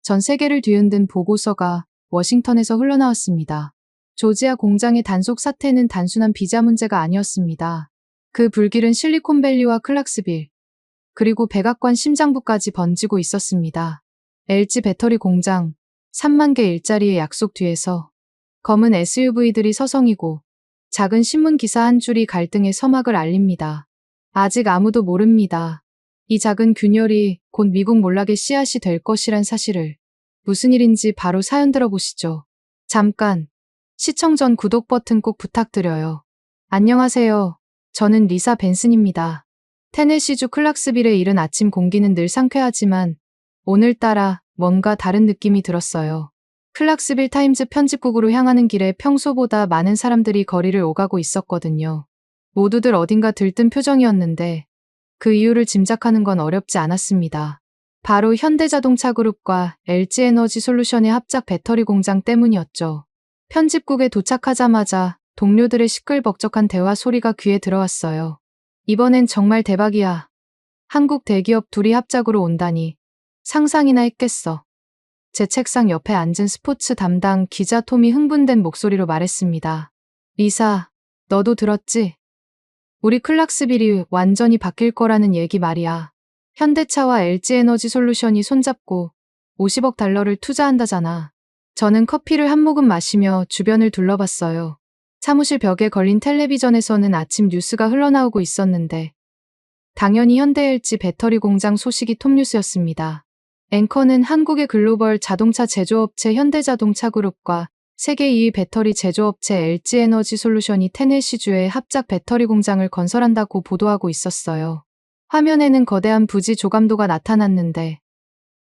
전 세계를 뒤흔든 보고서가 워싱턴에서 흘러나왔습니다. 조지아 공장의 단속 사태는 단순한 비자 문제가 아니었습니다. 그 불길은 실리콘밸리와 클락스빌, 그리고 백악관 심장부까지 번지고 있었습니다. LG 배터리 공장, 3만 개 일자리의 약속 뒤에서 검은 SUV들이 서성이고 작은 신문 기사 한 줄이 갈등의 서막을 알립니다. 아직 아무도 모릅니다. 이 작은 균열이 곧 미국 몰락의 씨앗이 될 것이란 사실을. 무슨 일인지 바로 사연 들어보시죠. 잠깐. 시청 전 구독 버튼 꼭 부탁드려요. 안녕하세요. 저는 리사 벤슨입니다. 테네시주 클락스빌의 이른 아침 공기는 늘 상쾌하지만 오늘따라 뭔가 다른 느낌이 들었어요. 클락스빌 타임즈 편집국으로 향하는 길에 평소보다 많은 사람들이 거리를 오가고 있었거든요. 모두들 어딘가 들뜬 표정이었는데 그 이유를 짐작하는 건 어렵지 않았습니다. 바로 현대자동차그룹과 LG에너지솔루션의 합작 배터리 공장 때문이었죠. 편집국에 도착하자마자 동료들의 시끌벅적한 대화 소리가 귀에 들어왔어요. 이번엔 정말 대박이야. 한국 대기업 둘이 합작으로 온다니. 상상이나 했겠어. 제 책상 옆에 앉은 스포츠 담당 기자 톰이 흥분된 목소리로 말했습니다. 리사, 너도 들었지? 우리 클락스빌이 완전히 바뀔 거라는 얘기 말이야. 현대차와 LG에너지솔루션이 손잡고 50억 달러를 투자한다잖아. 저는 커피를 한 모금 마시며 주변을 둘러봤어요. 사무실 벽에 걸린 텔레비전에서는 아침 뉴스가 흘러나오고 있었는데 당연히 현대 LG 배터리 공장 소식이 톱뉴스였습니다. 앵커는 한국의 글로벌 자동차 제조업체 현대자동차그룹과 세계 2위 배터리 제조업체 LG에너지솔루션이 테네시주에 합작 배터리 공장을 건설한다고 보도하고 있었어요. 화면에는 거대한 부지 조감도가 나타났는데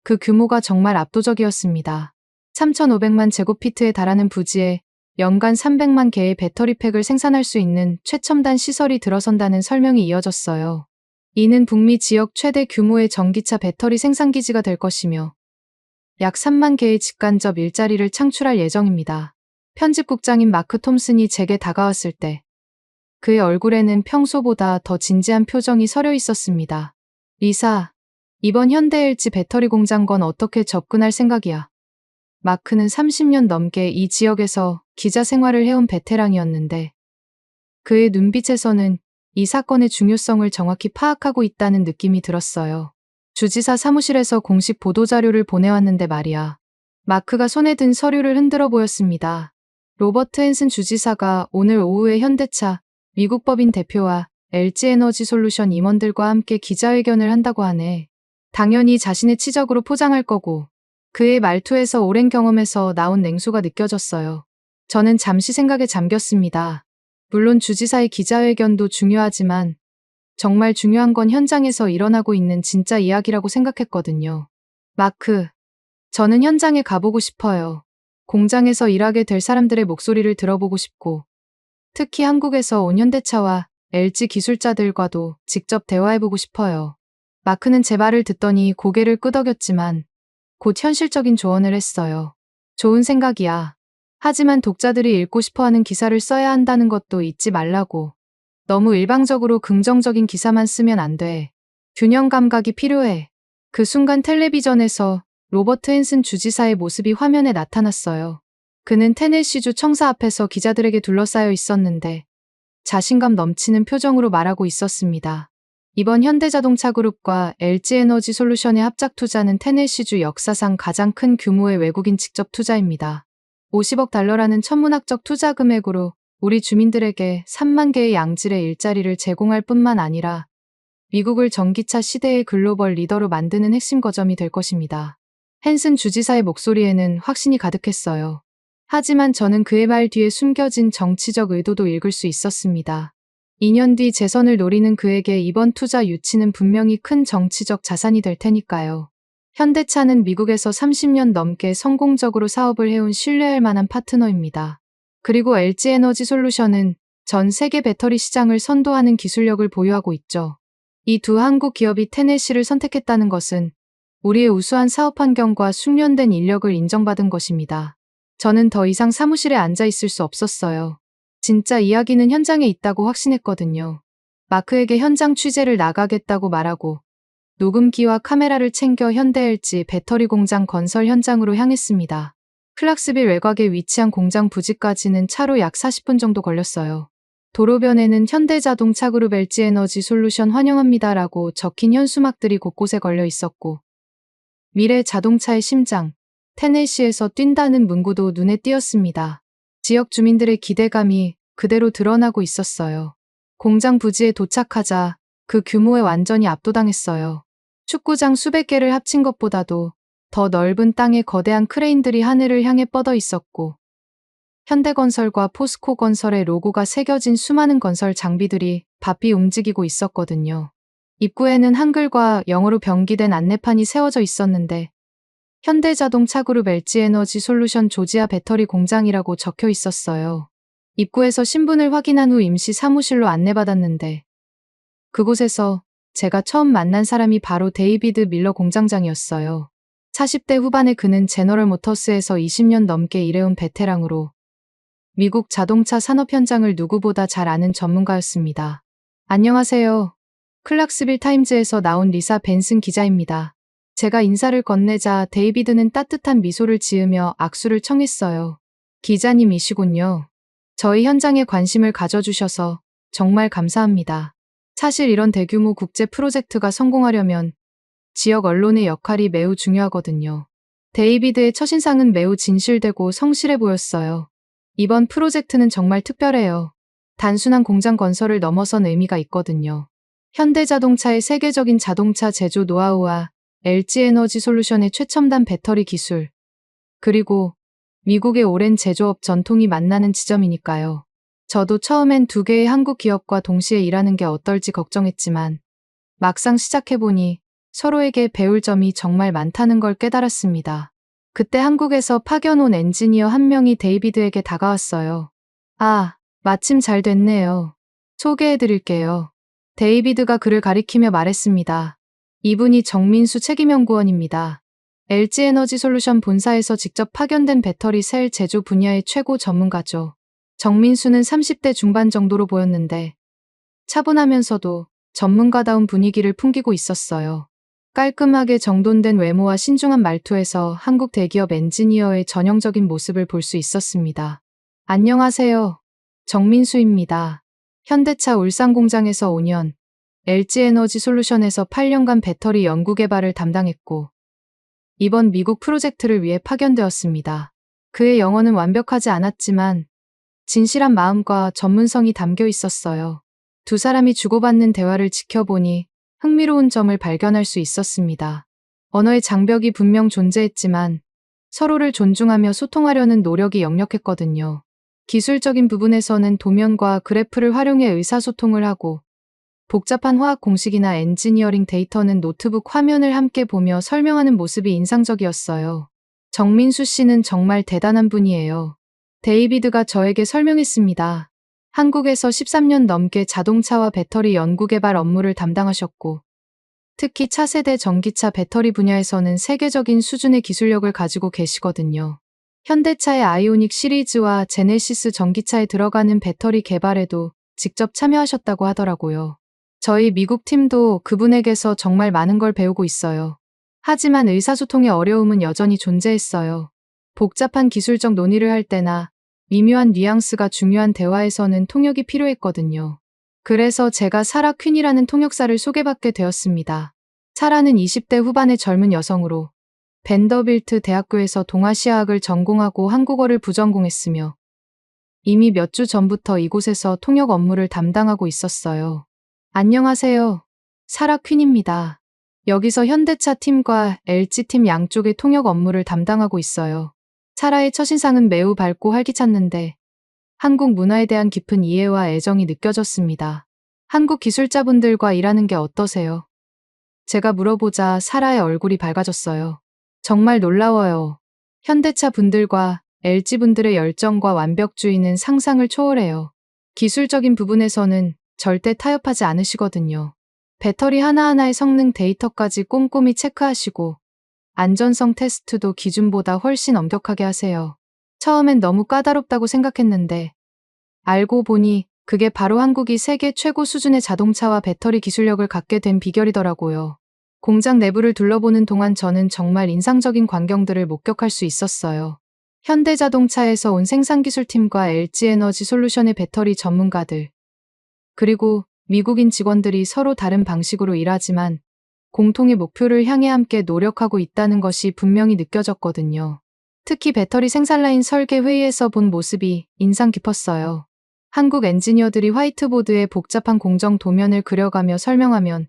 그 규모가 정말 압도적이었습니다. 3,500만 제곱피트에 달하는 부지에 연간 300만 개의 배터리팩을 생산할 수 있는 최첨단 시설이 들어선다는 설명이 이어졌어요. 이는 북미 지역 최대 규모의 전기차 배터리 생산기지가 될 것이며 약 3만 개의 직간접 일자리를 창출할 예정입니다. 편집국장인 마크 톰슨이 제게 다가왔을 때 그의 얼굴에는 평소보다 더 진지한 표정이 서려 있었습니다. 리사, 이번 현대 LG 배터리 공장 건 어떻게 접근할 생각이야? 마크는 30년 넘게 이 지역에서 기자 생활을 해온 베테랑이었는데 그의 눈빛에서는 이 사건의 중요성을 정확히 파악하고 있다는 느낌이 들었어요. 주지사 사무실에서 공식 보도자료를 보내왔는데 말이야. 마크가 손에 든 서류를 흔들어 보였습니다. 로버트 헨슨 주지사가 오늘 오후에 현대차, 미국 법인 대표와 LG에너지솔루션 임원들과 함께 기자회견을 한다고 하네. 당연히 자신의 치적으로 포장할 거고 그의 말투에서 오랜 경험에서 나온 냉소가 느껴졌어요. 저는 잠시 생각에 잠겼습니다. 물론 주지사의 기자회견도 중요하지만 정말 중요한 건 현장에서 일어나고 있는 진짜 이야기라고 생각했거든요. 마크, 저는 현장에 가보고 싶어요. 공장에서 일하게 될 사람들의 목소리를 들어보고 싶고 특히 한국에서 온 현대차와 LG 기술자들과도 직접 대화해보고 싶어요. 마크는 제 말을 듣더니 고개를 끄덕였지만 곧 현실적인 조언을 했어요. 좋은 생각이야. 하지만 독자들이 읽고 싶어하는 기사를 써야 한다는 것도 잊지 말라고. 너무 일방적으로 긍정적인 기사만 쓰면 안 돼. 균형 감각이 필요해. 그 순간 텔레비전에서 로버트 헨슨 주지사의 모습이 화면에 나타났어요. 그는 테네시주 청사 앞에서 기자들에게 둘러싸여 있었는데 자신감 넘치는 표정으로 말하고 있었습니다. 이번 현대자동차그룹과 LG에너지솔루션의 합작 투자는 테네시주 역사상 가장 큰 규모의 외국인 직접 투자입니다. 50억 달러라는 천문학적 투자 금액으로 우리 주민들에게 3만 개의 양질의 일자리를 제공할 뿐만 아니라 미국을 전기차 시대의 글로벌 리더로 만드는 핵심 거점이 될 것입니다. 헨슨 주지사의 목소리에는 확신이 가득했어요. 하지만 저는 그의 말 뒤에 숨겨진 정치적 의도도 읽을 수 있었습니다. 2년 뒤 재선을 노리는 그에게 이번 투자 유치는 분명히 큰 정치적 자산이 될 테니까요. 현대차는 미국에서 30년 넘게 성공적으로 사업을 해온 신뢰할 만한 파트너입니다. 그리고 LG에너지솔루션은 전 세계 배터리 시장을 선도하는 기술력을 보유하고 있죠. 이 두 한국 기업이 테네시를 선택했다는 것은 우리의 우수한 사업 환경과 숙련된 인력을 인정받은 것입니다. 저는 더 이상 사무실에 앉아 있을 수 없었어요. 진짜 이야기는 현장에 있다고 확신했거든요. 마크에게 현장 취재를 나가겠다고 말하고 녹음기와 카메라를 챙겨 현대 LG 배터리 공장 건설 현장으로 향했습니다. 클락스빌 외곽에 위치한 공장 부지까지는 차로 약 40분 정도 걸렸어요. 도로변에는 현대자동차 그룹 LG에너지 솔루션 환영합니다라고 적힌 현수막들이 곳곳에 걸려 있었고, 미래 자동차의 심장, 테네시에서 뛴다는 문구도 눈에 띄었습니다. 지역 주민들의 기대감이 그대로 드러나고 있었어요. 공장 부지에 도착하자 그 규모에 완전히 압도당했어요. 축구장 수백 개를 합친 것보다도 더 넓은 땅에 거대한 크레인들이 하늘을 향해 뻗어 있었고, 현대건설과 포스코건설의 로고가 새겨진 수많은 건설 장비들이 바삐 움직이고 있었거든요. 입구에는 한글과 영어로 병기된 안내판이 세워져 있었는데 현대자동차 그룹 LG에너지 솔루션 조지아 배터리 공장이라고 적혀 있었어요. 입구에서 신분을 확인한 후 임시 사무실로 안내받았는데 그곳에서 제가 처음 만난 사람이 바로 데이비드 밀러 공장장이었어요. 40대 후반의 그는 제너럴 모터스에서 20년 넘게 일해온 베테랑으로 미국 자동차 산업 현장을 누구보다 잘 아는 전문가였습니다. 안녕하세요. 클락스빌 타임즈에서 나온 리사 벤슨 기자입니다. 제가 인사를 건네자 데이비드는 따뜻한 미소를 지으며 악수를 청했어요. 기자님이시군요. 저희 현장에 관심을 가져주셔서 정말 감사합니다. 사실 이런 대규모 국제 프로젝트가 성공하려면 지역 언론의 역할이 매우 중요하거든요. 데이비드의 첫인상은 매우 진실되고 성실해 보였어요. 이번 프로젝트는 정말 특별해요. 단순한 공장 건설을 넘어선 의미가 있거든요. 현대자동차의 세계적인 자동차 제조 노하우와 LG에너지 솔루션의 최첨단 배터리 기술, 그리고 미국의 오랜 제조업 전통이 만나는 지점이니까요. 저도 처음엔 두 개의 한국 기업과 동시에 일하는 게 어떨지 걱정했지만 막상 시작해보니 서로에게 배울 점이 정말 많다는 걸 깨달았습니다. 그때 한국에서 파견 온 엔지니어 한 명이 데이비드에게 다가왔어요. 아, 마침 잘 됐네요. 소개해드릴게요. 데이비드가 그를 가리키며 말했습니다. 이분이 정민수 책임연구원입니다. LG에너지 솔루션 본사에서 직접 파견된 배터리 셀 제조 분야의 최고 전문가죠. 정민수는 30대 중반 정도로 보였는데 차분하면서도 전문가다운 분위기를 풍기고 있었어요. 깔끔하게 정돈된 외모와 신중한 말투에서 한국 대기업 엔지니어의 전형적인 모습을 볼 수 있었습니다. 안녕하세요. 정민수입니다. 현대차 울산 공장에서 5년, LG에너지 솔루션에서 8년간 배터리 연구 개발을 담당했고, 이번 미국 프로젝트를 위해 파견되었습니다. 그의 영어는 완벽하지 않았지만 진실한 마음과 전문성이 담겨 있었어요. 두 사람이 주고받는 대화를 지켜보니 흥미로운 점을 발견할 수 있었습니다. 언어의 장벽이 분명 존재했지만 서로를 존중하며 소통하려는 노력이 역력했거든요. 기술적인 부분에서는 도면과 그래프를 활용해 의사소통을 하고 복잡한 화학 공식이나 엔지니어링 데이터는 노트북 화면을 함께 보며 설명하는 모습이 인상적이었어요. 정민수 씨는 정말 대단한 분이에요. 데이비드가 저에게 설명했습니다. 한국에서 13년 넘게 자동차와 배터리 연구 개발 업무를 담당하셨고, 특히 차세대 전기차 배터리 분야에서는 세계적인 수준의 기술력을 가지고 계시거든요. 현대차의 아이오닉 시리즈와 제네시스 전기차에 들어가는 배터리 개발에도 직접 참여하셨다고 하더라고요. 저희 미국 팀도 그분에게서 정말 많은 걸 배우고 있어요. 하지만 의사소통의 어려움은 여전히 존재했어요. 복잡한 기술적 논의를 할 때나 미묘한 뉘앙스가 중요한 대화에서는 통역이 필요했거든요. 그래서 제가 사라 퀸이라는 통역사를 소개받게 되었습니다. 사라는 20대 후반의 젊은 여성으로 벤더빌트 대학교에서 동아시아학을 전공하고 한국어를 부전공했으며 이미 몇 주 전부터 이곳에서 통역 업무를 담당하고 있었어요. 안녕하세요. 사라 퀸입니다. 여기서 현대차 팀과 LG 팀 양쪽의 통역 업무를 담당하고 있어요. 사라의 첫인상은 매우 밝고 활기찼는데 한국 문화에 대한 깊은 이해와 애정이 느껴졌습니다. 한국 기술자분들과 일하는 게 어떠세요? 제가 물어보자 사라의 얼굴이 밝아졌어요. 정말 놀라워요. 현대차 분들과 LG 분들의 열정과 완벽주의는 상상을 초월해요. 기술적인 부분에서는 절대 타협하지 않으시거든요. 배터리 하나하나의 성능 데이터까지 꼼꼼히 체크하시고 안전성 테스트도 기준보다 훨씬 엄격하게 하세요. 처음엔 너무 까다롭다고 생각했는데 알고 보니 그게 바로 한국이 세계 최고 수준의 자동차와 배터리 기술력을 갖게 된 비결이더라고요. 공장 내부를 둘러보는 동안 저는 정말 인상적인 광경들을 목격할 수 있었어요. 현대자동차에서 온 생산기술팀과 LG에너지솔루션의 배터리 전문가들, 그리고 미국인 직원들이 서로 다른 방식으로 일하지만 공통의 목표를 향해 함께 노력하고 있다는 것이 분명히 느껴졌거든요. 특히 배터리 생산 라인 설계 회의에서 본 모습이 인상 깊었어요. 한국 엔지니어들이 화이트보드에 복잡한 공정 도면을 그려가며 설명하면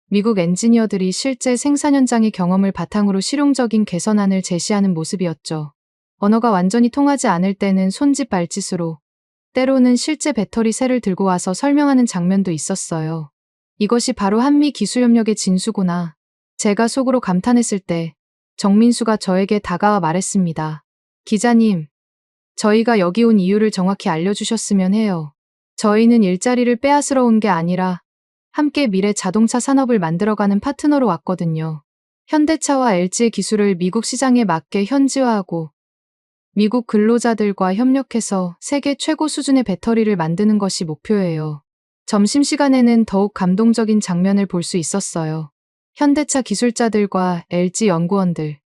미국 엔지니어들이 실제 생산 현장의 경험을 바탕으로 실용적인 개선안을 제시하는 모습이었죠. 언어가 완전히 통하지 않을 때는 손짓 발짓으로, 때로는 실제 배터리 셀을 들고 와서 설명하는 장면도 있었어요. 이것이 바로 한미 기술협력의 진수구나. 제가 속으로 감탄했을 때 정민수가 저에게 다가와 말했습니다. 기자님, 저희가 여기 온 이유를 정확히 알려주셨으면 해요. 저희는 일자리를 빼앗으러 온 게 아니라 함께 미래 자동차 산업을 만들어가는 파트너로 왔거든요. 현대차와 LG의 기술을 미국 시장에 맞게 현지화하고 미국 근로자들과 협력해서 세계 최고 수준의 배터리를 만드는 것이 목표예요. 점심시간에는 더욱 감동적인 장면을 볼 수 있었어요. 현대차 기술자들과 LG 연구원들,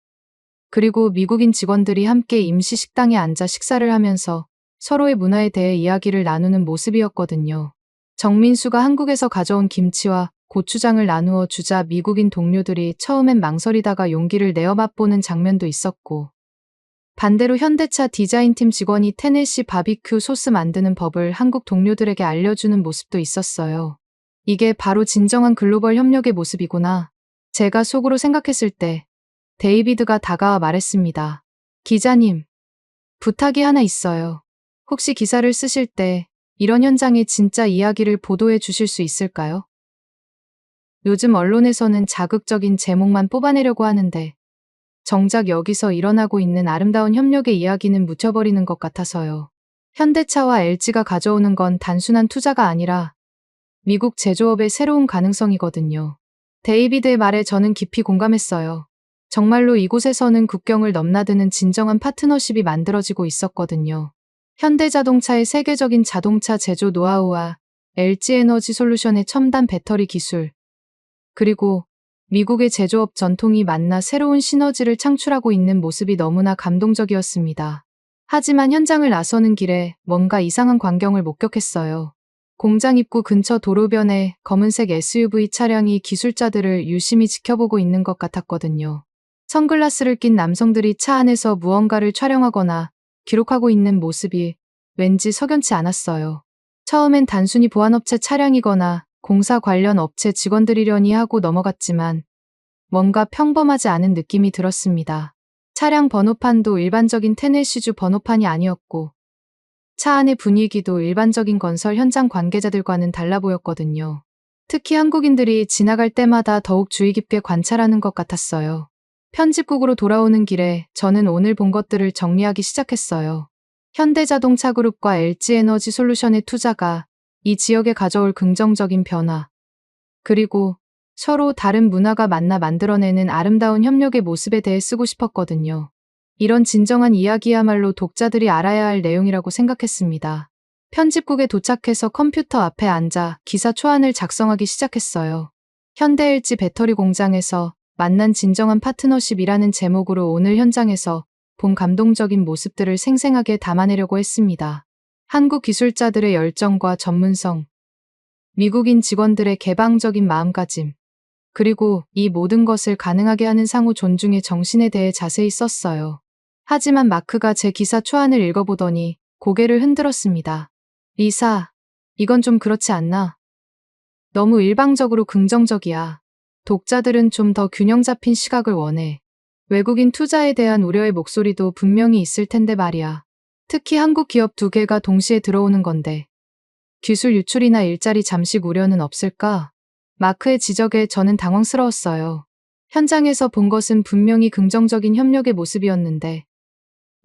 그리고 미국인 직원들이 함께 임시 식당에 앉아 식사를 하면서 서로의 문화에 대해 이야기를 나누는 모습이었거든요. 정민수가 한국에서 가져온 김치와 고추장을 나누어 주자 미국인 동료들이 처음엔 망설이다가 용기를 내어 맛보는 장면도 있었고, 반대로 현대차 디자인팀 직원이 테네시 바비큐 소스 만드는 법을 한국 동료들에게 알려주는 모습도 있었어요. 이게 바로 진정한 글로벌 협력의 모습이구나. 제가 속으로 생각했을 때 데이비드가 다가와 말했습니다. 기자님, 부탁이 하나 있어요. 혹시 기사를 쓰실 때 이런 현장의 진짜 이야기를 보도해 주실 수 있을까요? 요즘 언론에서는 자극적인 제목만 뽑아내려고 하는데 정작 여기서 일어나고 있는 아름다운 협력의 이야기는 묻혀버리는 것 같아서요. 현대차와 LG가 가져오는 건 단순한 투자가 아니라 미국 제조업의 새로운 가능성이거든요. 데이비드의 말에 저는 깊이 공감했어요. 정말로 이곳에서는 국경을 넘나드는 진정한 파트너십이 만들어지고 있었거든요. 현대자동차의 세계적인 자동차 제조 노하우와 LG에너지솔루션의 첨단 배터리 기술, 그리고 미국의 제조업 전통이 만나 새로운 시너지를 창출하고 있는 모습이 너무나 감동적이었습니다. 하지만 현장을 나서는 길에 뭔가 이상한 광경을 목격했어요. 공장 입구 근처 도로변에 검은색 SUV 차량이 기술자들을 유심히 지켜보고 있는 것 같았거든요. 선글라스를 낀 남성들이 차 안에서 무언가를 촬영하거나 기록하고 있는 모습이 왠지 석연치 않았어요. 처음엔 단순히 보안업체 차량이거나 공사 관련 업체 직원들이려니 하고 넘어갔지만 뭔가 평범하지 않은 느낌이 들었습니다. 차량 번호판도 일반적인 테네시주 번호판이 아니었고 차 안의 분위기도 일반적인 건설 현장 관계자들과는 달라 보였거든요. 특히 한국인들이 지나갈 때마다 더욱 주의 깊게 관찰하는 것 같았어요. 편집국으로 돌아오는 길에 저는 오늘 본 것들을 정리하기 시작했어요. 현대자동차그룹과 LG에너지솔루션의 투자가 이 지역에 가져올 긍정적인 변화, 그리고 서로 다른 문화가 만나 만들어내는 아름다운 협력의 모습에 대해 쓰고 싶었거든요. 이런 진정한 이야기야말로 독자들이 알아야 할 내용이라고 생각했습니다. 편집국에 도착해서 컴퓨터 앞에 앉아 기사 초안을 작성하기 시작했어요. 현대 LG 배터리 공장에서 만난 진정한 파트너십이라는 제목으로 오늘 현장에서 본 감동적인 모습들을 생생하게 담아내려고 했습니다. 한국 기술자들의 열정과 전문성, 미국인 직원들의 개방적인 마음가짐, 그리고 이 모든 것을 가능하게 하는 상호 존중의 정신에 대해 자세히 썼어요. 하지만 마크가 제 기사 초안을 읽어보더니 고개를 흔들었습니다. 리사, 이건 좀 그렇지 않나? 너무 일방적으로 긍정적이야. 독자들은 좀 더 균형 잡힌 시각을 원해. 외국인 투자에 대한 우려의 목소리도 분명히 있을 텐데 말이야. 특히 한국 기업 두 개가 동시에 들어오는 건데. 기술 유출이나 일자리 잠식 우려는 없을까? 마크의 지적에 저는 당황스러웠어요. 현장에서 본 것은 분명히 긍정적인 협력의 모습이었는데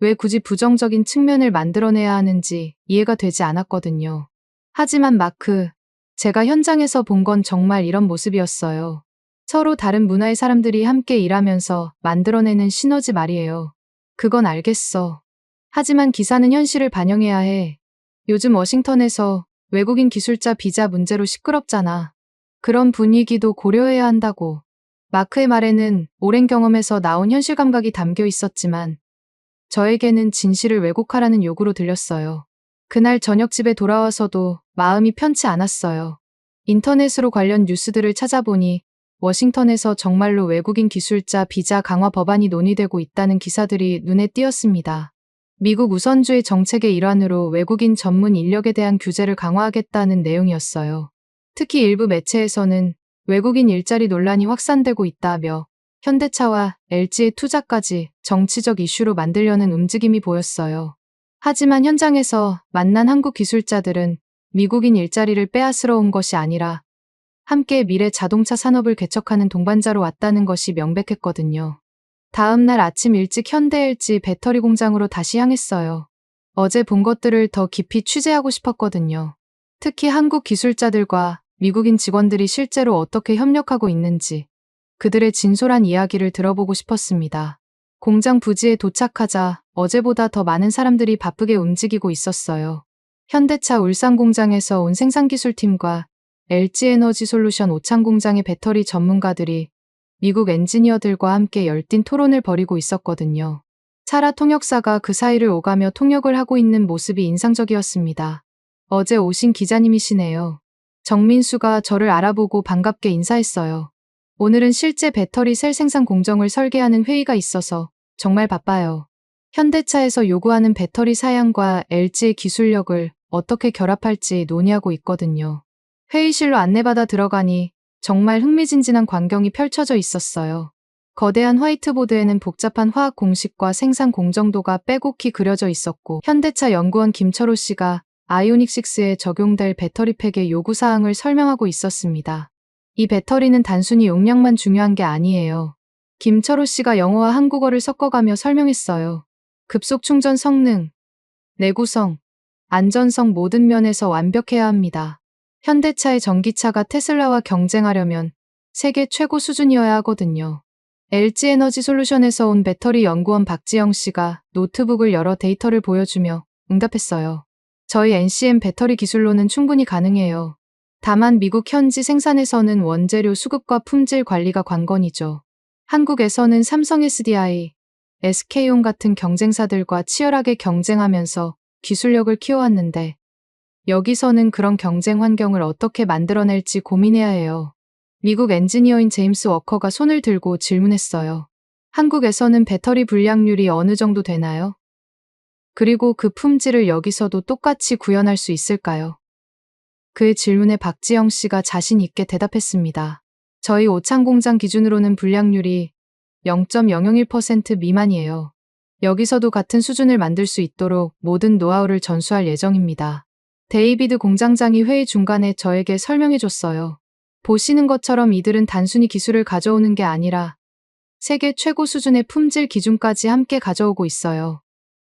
왜 굳이 부정적인 측면을 만들어내야 하는지 이해가 되지 않았거든요. 하지만 마크, 제가 현장에서 본 건 정말 이런 모습이었어요. 서로 다른 문화의 사람들이 함께 일하면서 만들어내는 시너지 말이에요. 그건 알겠어. 하지만 기사는 현실을 반영해야 해. 요즘 워싱턴에서 외국인 기술자 비자 문제로 시끄럽잖아. 그런 분위기도 고려해야 한다고. 마크의 말에는 오랜 경험에서 나온 현실 감각이 담겨 있었지만 저에게는 진실을 왜곡하라는 요구로 들렸어요. 그날 저녁 집에 돌아와서도 마음이 편치 않았어요. 인터넷으로 관련 뉴스들을 찾아보니 워싱턴에서 정말로 외국인 기술자 비자 강화 법안이 논의되고 있다는 기사들이 눈에 띄었습니다. 미국 우선주의 정책의 일환으로 외국인 전문 인력에 대한 규제를 강화하겠다는 내용이었어요. 특히 일부 매체에서는 외국인 일자리 논란이 확산되고 있다며 현대차와 LG의 투자까지 정치적 이슈로 만들려는 움직임이 보였어요. 하지만 현장에서 만난 한국 기술자들은 미국인 일자리를 빼앗으러 온 것이 아니라 함께 미래 자동차 산업을 개척하는 동반자로 왔다는 것이 명백했거든요. 다음 날 아침 일찍 현대 LG 배터리 공장으로 다시 향했어요. 어제 본 것들을 더 깊이 취재하고 싶었거든요. 특히 한국 기술자들과 미국인 직원들이 실제로 어떻게 협력하고 있는지 그들의 진솔한 이야기를 들어보고 싶었습니다. 공장 부지에 도착하자 어제보다 더 많은 사람들이 바쁘게 움직이고 있었어요. 현대차 울산 공장에서 온 생산기술팀과 LG에너지솔루션 오창 공장의 배터리 전문가들이 미국 엔지니어들과 함께 열띤 토론을 벌이고 있었거든요. 차라 통역사가 그 사이를 오가며 통역을 하고 있는 모습이 인상적이었습니다. 어제 오신 기자님이시네요. 정민수가 저를 알아보고 반갑게 인사했어요. 오늘은 실제 배터리 셀 생산 공정을 설계하는 회의가 있어서 정말 바빠요. 현대차에서 요구하는 배터리 사양과 LG의 기술력을 어떻게 결합할지 논의하고 있거든요. 회의실로 안내받아 들어가니 정말 흥미진진한 광경이 펼쳐져 있었어요. 거대한 화이트보드에는 복잡한 화학 공식과 생산 공정도가 빼곡히 그려져 있었고 현대차 연구원 김철호 씨가 아이오닉6에 적용될 배터리팩의 요구사항을 설명하고 있었습니다. 이 배터리는 단순히 용량만 중요한 게 아니에요. 김철호 씨가 영어와 한국어를 섞어가며 설명했어요. 급속 충전 성능, 내구성, 안전성 모든 면에서 완벽해야 합니다. 현대차의 전기차가 테슬라와 경쟁하려면 세계 최고 수준이어야 하거든요. LG에너지솔루션에서 온 배터리 연구원 박지영 씨가 노트북을 열어 데이터를 보여주며 응답했어요. 저희 NCM 배터리 기술로는 충분히 가능해요. 다만 미국 현지 생산에서는 원재료 수급과 품질 관리가 관건이죠. 한국에서는 삼성 SDI, SK온 같은 경쟁사들과 치열하게 경쟁하면서 기술력을 키워왔는데 여기서는 그런 경쟁 환경을 어떻게 만들어낼지 고민해야 해요. 미국 엔지니어인 제임스 워커가 손을 들고 질문했어요. 한국에서는 배터리 불량률이 어느 정도 되나요? 그리고 그 품질을 여기서도 똑같이 구현할 수 있을까요? 그의 질문에 박지영 씨가 자신 있게 대답했습니다. 저희 오창 공장 기준으로는 불량률이 0.001% 미만이에요. 여기서도 같은 수준을 만들 수 있도록 모든 노하우를 전수할 예정입니다. 데이비드 공장장이 회의 중간에 저에게 설명해줬어요. 보시는 것처럼 이들은 단순히 기술을 가져오는 게 아니라 세계 최고 수준의 품질 기준까지 함께 가져오고 있어요.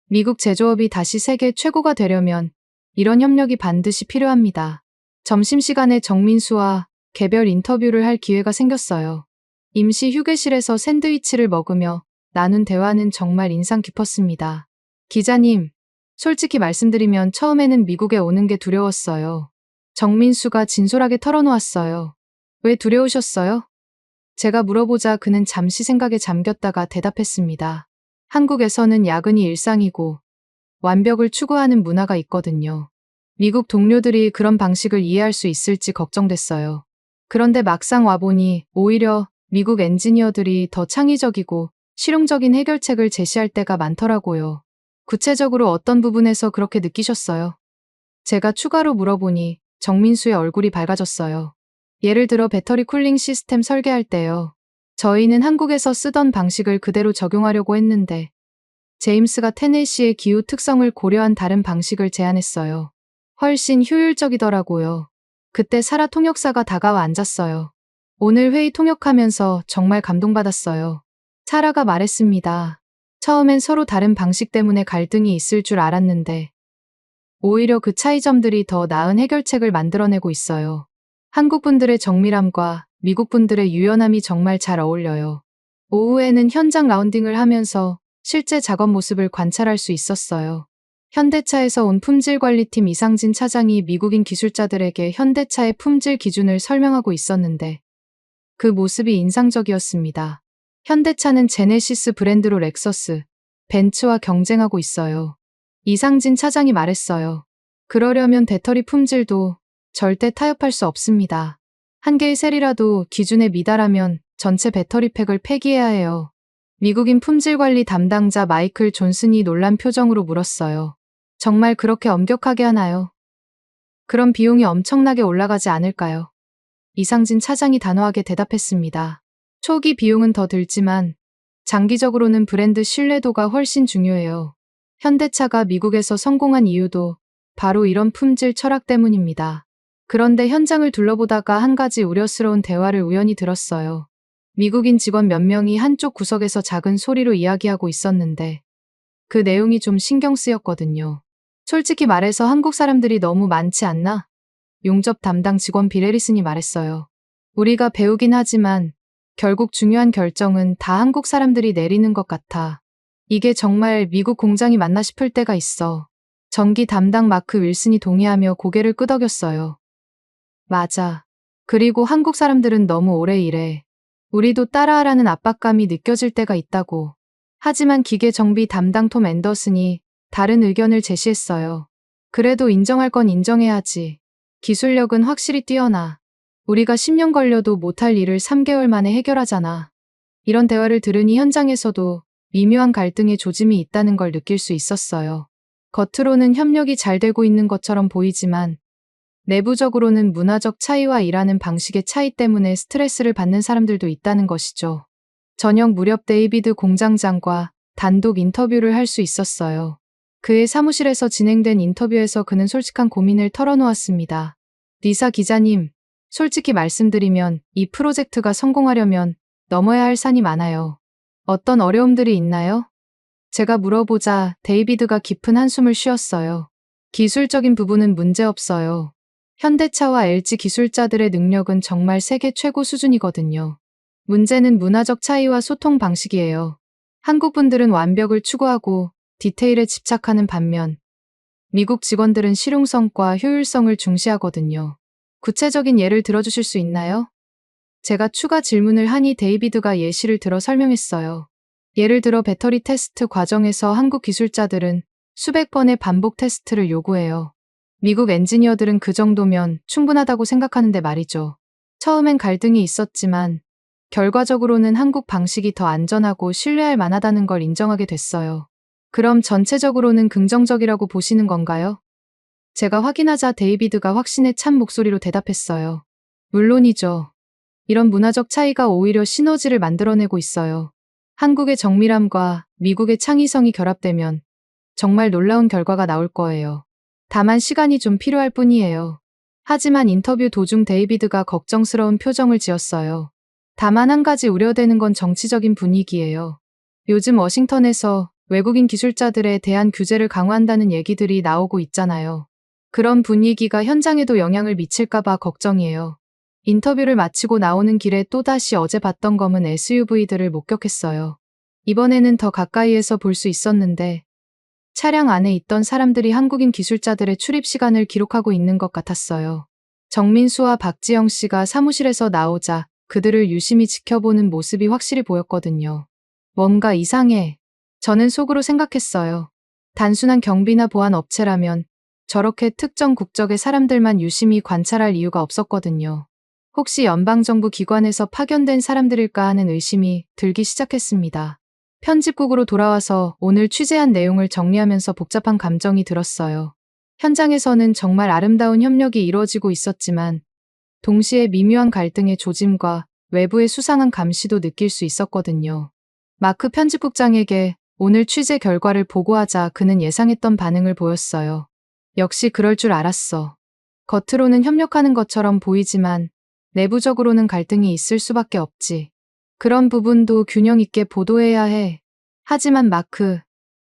미국 제조업이 다시 세계 최고가 되려면 이런 협력이 반드시 필요합니다. 점심시간에 정민수와 개별 인터뷰를 할 기회가 생겼어요. 임시 휴게실에서 샌드위치를 먹으며 나눈 대화는 정말 인상 깊었습니다. 기자님, 솔직히 말씀드리면 처음에는 미국에 오는 게 두려웠어요. 정민수가 진솔하게 털어놓았어요. 왜 두려우셨어요? 제가 물어보자 그는 잠시 생각에 잠겼다가 대답했습니다. 한국에서는 야근이 일상이고 완벽을 추구하는 문화가 있거든요. 미국 동료들이 그런 방식을 이해할 수 있을지 걱정됐어요. 그런데 막상 와보니 오히려 미국 엔지니어들이 더 창의적이고 실용적인 해결책을 제시할 때가 많더라고요. 구체적으로 어떤 부분에서 그렇게 느끼셨어요? 제가 추가로 물어보니 정민수의 얼굴이 밝아졌어요. 예를 들어 배터리 쿨링 시스템 설계할 때요. 저희는 한국에서 쓰던 방식을 그대로 적용하려고 했는데 제임스가 테네시의 기후 특성을 고려한 다른 방식을 제안했어요. 훨씬 효율적이더라고요. 그때 사라 통역사가 다가와 앉았어요. 오늘 회의 통역하면서 정말 감동받았어요. 사라가 말했습니다. 처음엔 서로 다른 방식 때문에 갈등이 있을 줄 알았는데 오히려 그 차이점들이 더 나은 해결책을 만들어내고 있어요. 한국 분들의 정밀함과 미국 분들의 유연함이 정말 잘 어울려요. 오후에는 현장 라운딩을 하면서 실제 작업 모습을 관찰할 수 있었어요. 현대차에서 온 품질관리팀 이상진 차장이 미국인 기술자들에게 현대차의 품질 기준을 설명하고 있었는데 그 모습이 인상적이었습니다. 현대차는 제네시스 브랜드로 렉서스, 벤츠와 경쟁하고 있어요. 이상진 차장이 말했어요. 그러려면 배터리 품질도 절대 타협할 수 없습니다. 한 개의 셀이라도 기준에 미달하면 전체 배터리 팩을 폐기해야 해요. 미국인 품질 관리 담당자 마이클 존슨이 놀란 표정으로 물었어요. 정말 그렇게 엄격하게 하나요? 그럼 비용이 엄청나게 올라가지 않을까요? 이상진 차장이 단호하게 대답했습니다. 초기 비용은 더 들지만 장기적으로는 브랜드 신뢰도가 훨씬 중요해요. 현대차가 미국에서 성공한 이유도 바로 이런 품질 철학 때문입니다. 그런데 현장을 둘러보다가 한 가지 우려스러운 대화를 우연히 들었어요. 미국인 직원 몇 명이 한쪽 구석에서 작은 소리로 이야기하고 있었는데 그 내용이 좀 신경 쓰였거든요. 솔직히 말해서 한국 사람들이 너무 많지 않나? 용접 담당 직원 빌 해리슨이 말했어요. 우리가 배우긴 하지만 결국 중요한 결정은 다 한국 사람들이 내리는 것 같아. 이게 정말 미국 공장이 맞나 싶을 때가 있어. 전기 담당 마크 윌슨이 동의하며 고개를 끄덕였어요. 맞아. 그리고 한국 사람들은 너무 오래 일해. 우리도 따라하라는 압박감이 느껴질 때가 있다고. 하지만 기계 정비 담당 톰 앤더슨이 다른 의견을 제시했어요. 그래도 인정할 건 인정해야지. 기술력은 확실히 뛰어나. 우리가 10년 걸려도 못할 일을 3개월 만에 해결하잖아. 이런 대화를 들으니 현장에서도 미묘한 갈등의 조짐이 있다는 걸 느낄 수 있었어요. 겉으로는 협력이 잘 되고 있는 것처럼 보이지만 내부적으로는 문화적 차이와 일하는 방식의 차이 때문에 스트레스를 받는 사람들도 있다는 것이죠. 저녁 무렵 데이비드 공장장과 단독 인터뷰를 할 수 있었어요. 그의 사무실에서 진행된 인터뷰에서 그는 솔직한 고민을 털어놓았습니다. 리사 기자님, 솔직히 말씀드리면 이 프로젝트가 성공하려면 넘어야 할 산이 많아요. 어떤 어려움들이 있나요? 제가 물어보자 데이비드가 깊은 한숨을 쉬었어요. 기술적인 부분은 문제없어요. 현대차와 LG 기술자들의 능력은 정말 세계 최고 수준이거든요. 문제는 문화적 차이와 소통 방식이에요. 한국 분들은 완벽을 추구하고 디테일에 집착하는 반면 미국 직원들은 실용성과 효율성을 중시하거든요. 구체적인 예를 들어주실 수 있나요? 제가 추가 질문을 하니 데이비드가 예시를 들어 설명했어요. 예를 들어 배터리 테스트 과정에서 한국 기술자들은 수백 번의 반복 테스트를 요구해요. 미국 엔지니어들은 그 정도면 충분하다고 생각하는데 말이죠. 처음엔 갈등이 있었지만 결과적으로는 한국 방식이 더 안전하고 신뢰할 만하다는 걸 인정하게 됐어요. 그럼 전체적으로는 긍정적이라고 보시는 건가요? 제가 확인하자 데이비드가 확신에 찬 목소리로 대답했어요. 물론이죠. 이런 문화적 차이가 오히려 시너지를 만들어내고 있어요. 한국의 정밀함과 미국의 창의성이 결합되면 정말 놀라운 결과가 나올 거예요. 다만 시간이 좀 필요할 뿐이에요. 하지만 인터뷰 도중 데이비드가 걱정스러운 표정을 지었어요. 다만 한 가지 우려되는 건 정치적인 분위기예요. 요즘 워싱턴에서 외국인 기술자들에 대한 규제를 강화한다는 얘기들이 나오고 있잖아요. 그런 분위기가 현장에도 영향을 미칠까봐 걱정이에요. 인터뷰를 마치고 나오는 길에 또다시 어제 봤던 검은 SUV들을 목격했어요. 이번에는 더 가까이에서 볼 수 있었는데 차량 안에 있던 사람들이 한국인 기술자들의 출입 시간을 기록하고 있는 것 같았어요. 정민수와 박지영 씨가 사무실에서 나오자 그들을 유심히 지켜보는 모습이 확실히 보였거든요. 뭔가 이상해. 저는 속으로 생각했어요. 단순한 경비나 보안 업체라면 저렇게 특정 국적의 사람들만 유심히 관찰할 이유가 없었거든요. 혹시 연방정부 기관에서 파견된 사람들일까 하는 의심이 들기 시작했습니다. 편집국으로 돌아와서 오늘 취재한 내용을 정리하면서 복잡한 감정이 들었어요. 현장에서는 정말 아름다운 협력이 이루어지고 있었지만 동시에 미묘한 갈등의 조짐과 외부의 수상한 감시도 느낄 수 있었거든요. 마크 편집국장에게 오늘 취재 결과를 보고하자 그는 예상했던 반응을 보였어요. 역시 그럴 줄 알았어. 겉으로는 협력하는 것처럼 보이지만 내부적으로는 갈등이 있을 수밖에 없지. 그런 부분도 균형 있게 보도해야 해. 하지만 마크,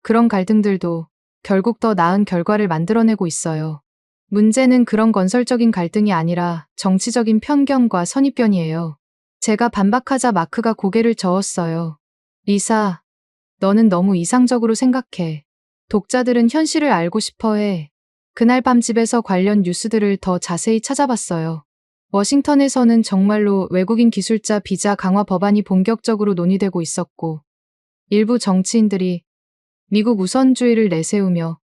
그런 갈등들도 결국 더 나은 결과를 만들어내고 있어요. 문제는 그런 건설적인 갈등이 아니라 정치적인 편견과 선입견이에요. 제가 반박하자 마크가 고개를 저었어요. 리사, 너는 너무 이상적으로 생각해. 독자들은 현실을 알고 싶어 해. 그날 밤 집에서 관련 뉴스들을 더 자세히 찾아봤어요. 워싱턴에서는 정말로 외국인 기술자 비자 강화 법안이 본격적으로 논의되고 있었고, 일부 정치인들이 미국 우선주의를 내세우며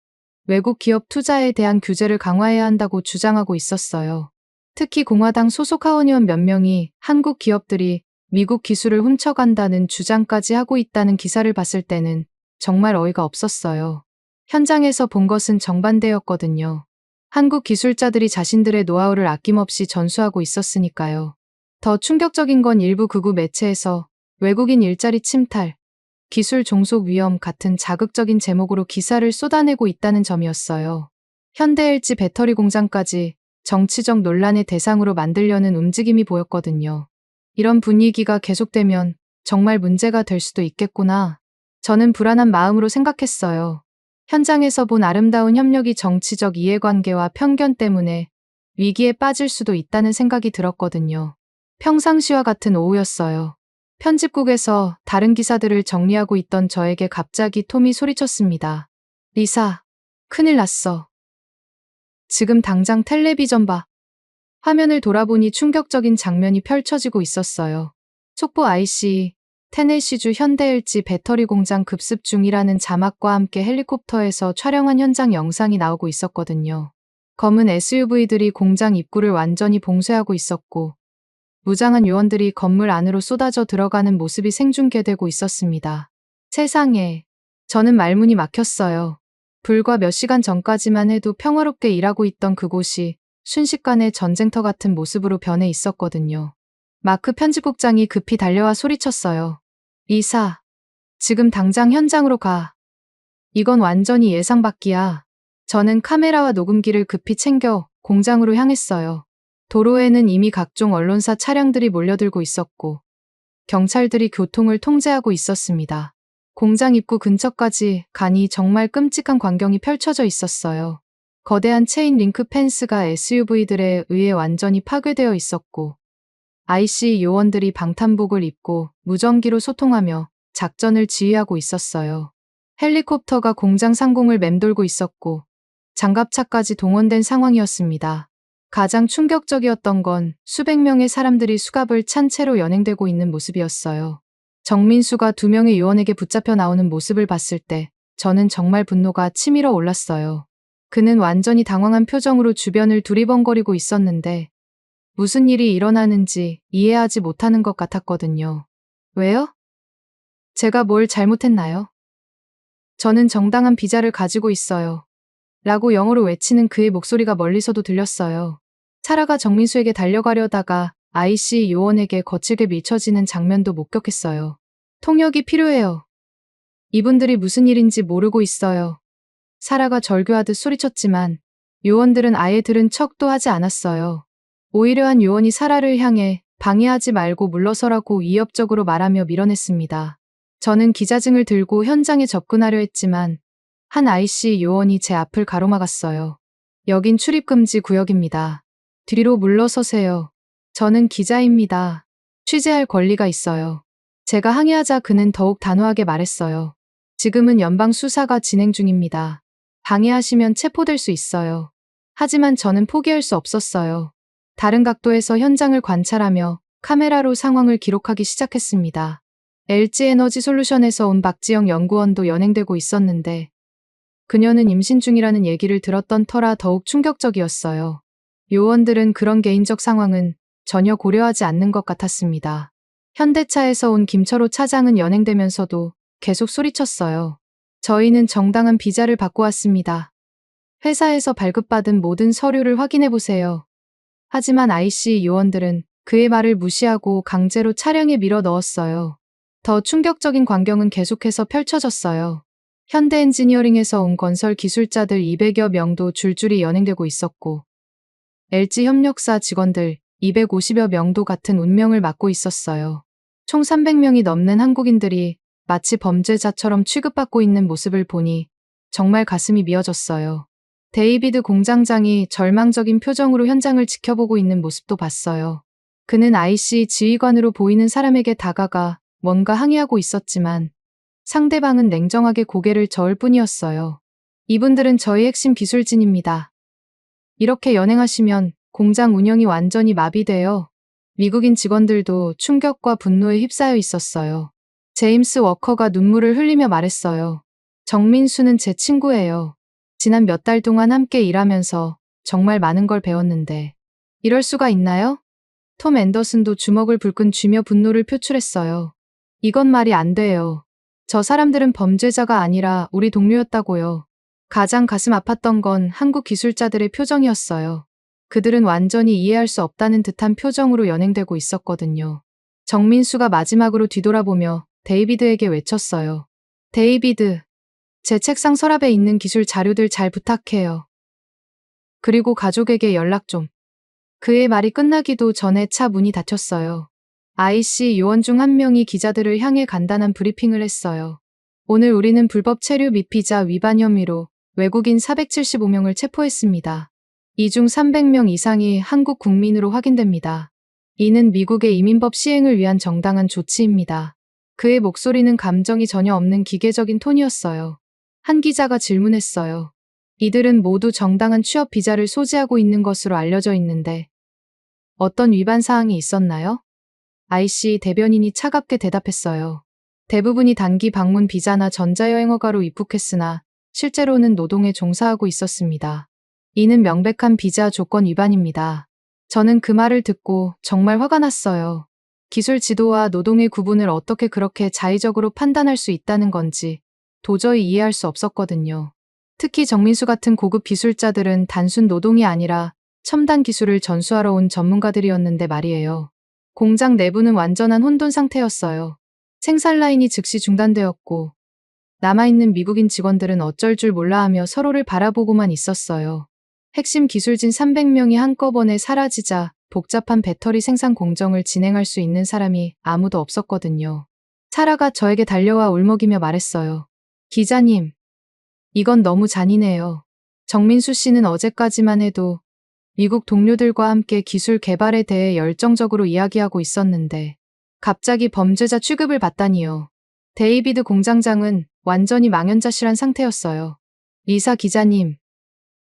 외국 기업 투자에 대한 규제를 강화해야 한다고 주장하고 있었어요. 특히 공화당 소속 하원의원 몇 명이 한국 기업들이 미국 기술을 훔쳐간다는 주장까지 하고 있다는 기사를 봤을 때는 정말 어이가 없었어요. 현장에서 본 것은 정반대였거든요. 한국 기술자들이 자신들의 노하우를 아낌없이 전수하고 있었으니까요. 더 충격적인 건 일부 극우 매체에서 외국인 일자리 침탈, 기술 종속 위험 같은 자극적인 제목으로 기사를 쏟아내고 있다는 점이었어요. 현대 LG 배터리 공장까지 정치적 논란의 대상으로 만들려는 움직임이 보였거든요. 이런 분위기가 계속되면 정말 문제가 될 수도 있겠구나. 저는 불안한 마음으로 생각했어요. 현장에서 본 아름다운 협력이 정치적 이해관계와 편견 때문에 위기에 빠질 수도 있다는 생각이 들었거든요. 평상시와 같은 오후였어요. 편집국에서 다른 기사들을 정리하고 있던 저에게 갑자기 톰이 소리쳤습니다. 리사, 큰일 났어. 지금 당장 텔레비전 봐. 화면을 돌아보니 충격적인 장면이 펼쳐지고 있었어요. 촉보 IC, 테네시주 현대LG 배터리 공장 급습 중이라는 자막과 함께 헬리콥터에서 촬영한 현장 영상이 나오고 있었거든요. 검은 SUV들이 공장 입구를 완전히 봉쇄하고 있었고, 무장한 요원들이 건물 안으로 쏟아져 들어가는 모습이 생중계되고 있었습니다. 세상에, 저는 말문이 막혔어요. 불과 몇 시간 전까지만 해도 평화롭게 일하고 있던 그곳이 순식간에 전쟁터 같은 모습으로 변해 있었거든요. 마크 편집국장이 급히 달려와 소리쳤어요. 리사, 지금 당장 현장으로 가. 이건 완전히 예상 밖이야. 저는 카메라와 녹음기를 급히 챙겨 공장으로 향했어요. 도로에는 이미 각종 언론사 차량들이 몰려들고 있었고, 경찰들이 교통을 통제하고 있었습니다. 공장 입구 근처까지 가니 정말 끔찍한 광경이 펼쳐져 있었어요. 거대한 체인 링크 펜스가 SUV들에 의해 완전히 파괴되어 있었고, IC 요원들이 방탄복을 입고 무전기로 소통하며 작전을 지휘하고 있었어요. 헬리콥터가 공장 상공을 맴돌고 있었고, 장갑차까지 동원된 상황이었습니다. 가장 충격적이었던 건 수백 명의 사람들이 수갑을 찬 채로 연행되고 있는 모습이었어요. 정민수가 2명의 요원에게 붙잡혀 나오는 모습을 봤을 때 저는 정말 분노가 치밀어 올랐어요. 그는 완전히 당황한 표정으로 주변을 두리번거리고 있었는데 무슨 일이 일어나는지 이해하지 못하는 것 같았거든요. 왜요? 제가 뭘 잘못했나요? 저는 정당한 비자를 가지고 있어요. 라고 영어로 외치는 그의 목소리가 멀리서도 들렸어요. 사라가 정민수에게 달려가려다가 IC 요원에게 거칠게 밀쳐지는 장면도 목격했어요. 통역이 필요해요. 이분들이 무슨 일인지 모르고 있어요. 사라가 절규하듯 소리쳤지만 요원들은 아예 들은 척도 하지 않았어요. 오히려 한 요원이 사라를 향해 방해하지 말고 물러서라고 위협적으로 말하며 밀어냈습니다. 저는 기자증을 들고 현장에 접근하려 했지만 한 IC 요원이 제 앞을 가로막았어요. 여긴 출입금지 구역입니다. 뒤로 물러서세요. 저는 기자입니다. 취재할 권리가 있어요. 제가 항의하자 그는 더욱 단호하게 말했어요. 지금은 연방 수사가 진행 중입니다. 방해하시면 체포될 수 있어요. 하지만 저는 포기할 수 없었어요. 다른 각도에서 현장을 관찰하며 카메라로 상황을 기록하기 시작했습니다. LG에너지솔루션에서 온 박지영 연구원도 연행되고 있었는데 그녀는 임신 중이라는 얘기를 들었던 터라 더욱 충격적이었어요. 요원들은 그런 개인적 상황은 전혀 고려하지 않는 것 같았습니다. 현대차에서 온 김철호 차장은 연행되면서도 계속 소리쳤어요. 저희는 정당한 비자를 받고 왔습니다. 회사에서 발급받은 모든 서류를 확인해 보세요. 하지만 IC 요원들은 그의 말을 무시하고 강제로 차량에 밀어 넣었어요. 더 충격적인 광경은 계속해서 펼쳐졌어요. 현대 엔지니어링에서 온 건설 기술자들 200여 명도 줄줄이 연행되고 있었고, LG 협력사 직원들 250여 명도 같은 운명을 맞고 있었어요. 총 300명이 넘는 한국인들이 마치 범죄자처럼 취급받고 있는 모습을 보니 정말 가슴이 미어졌어요. 데이비드 공장장이 절망적인 표정으로 현장을 지켜보고 있는 모습도 봤어요. 그는 IC 지휘관으로 보이는 사람에게 다가가 뭔가 항의하고 있었지만 상대방은 냉정하게 고개를 저을 뿐이었어요. 이분들은 저희 핵심 기술진입니다. 이렇게 연행하시면 공장 운영이 완전히 마비되어 미국인 직원들도 충격과 분노에 휩싸여 있었어요. 제임스 워커가 눈물을 흘리며 말했어요. 정민수는 제 친구예요. 지난 몇 달 동안 함께 일하면서 정말 많은 걸 배웠는데 이럴 수가 있나요? 톰 앤더슨도 주먹을 불끈 쥐며 분노를 표출했어요. 이건 말이 안 돼요. 저 사람들은 범죄자가 아니라 우리 동료였다고요. 가장 가슴 아팠던 건 한국 기술자들의 표정이었어요. 그들은 완전히 이해할 수 없다는 듯한 표정으로 연행되고 있었거든요. 정민수가 마지막으로 뒤돌아보며 데이비드에게 외쳤어요. 데이비드, 제 책상 서랍에 있는 기술 자료들 잘 부탁해요. 그리고 가족에게 연락 좀. 그의 말이 끝나기도 전에 차 문이 닫혔어요. IC 요원 중 한 명이 기자들을 향해 간단한 브리핑을 했어요. 오늘 우리는 불법 체류 및 비자 위반 혐의로 외국인 475명을 체포했습니다. 이 중 300명 이상이 한국 국민으로 확인됩니다. 이는 미국의 이민법 시행을 위한 정당한 조치입니다. 그의 목소리는 감정이 전혀 없는 기계적인 톤이었어요. 한 기자가 질문했어요. 이들은 모두 정당한 취업 비자를 소지하고 있는 것으로 알려져 있는데 어떤 위반 사항이 있었나요? IC 대변인이 차갑게 대답했어요. 대부분이 단기 방문 비자나 전자여행허가로 입국했으나 실제로는 노동에 종사하고 있었습니다. 이는 명백한 비자 조건 위반입니다. 저는 그 말을 듣고 정말 화가 났어요. 기술 지도와 노동의 구분을 어떻게 그렇게 자의적으로 판단할 수 있다는 건지 도저히 이해할 수 없었거든요. 특히 정민수 같은 고급 기술자들은 단순 노동이 아니라 첨단 기술을 전수하러 온 전문가들이었는데 말이에요. 공장 내부는 완전한 혼돈 상태였어요. 생산 라인이 즉시 중단되었고 남아있는 미국인 직원들은 어쩔 줄 몰라 하며 서로를 바라보고만 있었어요. 핵심 기술진 300명이 한꺼번에 사라지자 복잡한 배터리 생산 공정을 진행할 수 있는 사람이 아무도 없었거든요. 사라가 저에게 달려와 울먹이며 말했어요. 기자님, 이건 너무 잔인해요. 정민수 씨는 어제까지만 해도 미국 동료들과 함께 기술 개발에 대해 열정적으로 이야기하고 있었는데 갑자기 범죄자 취급을 받다니요. 데이비드 공장장은 완전히 망연자실한 상태였어요. 리사 기자님,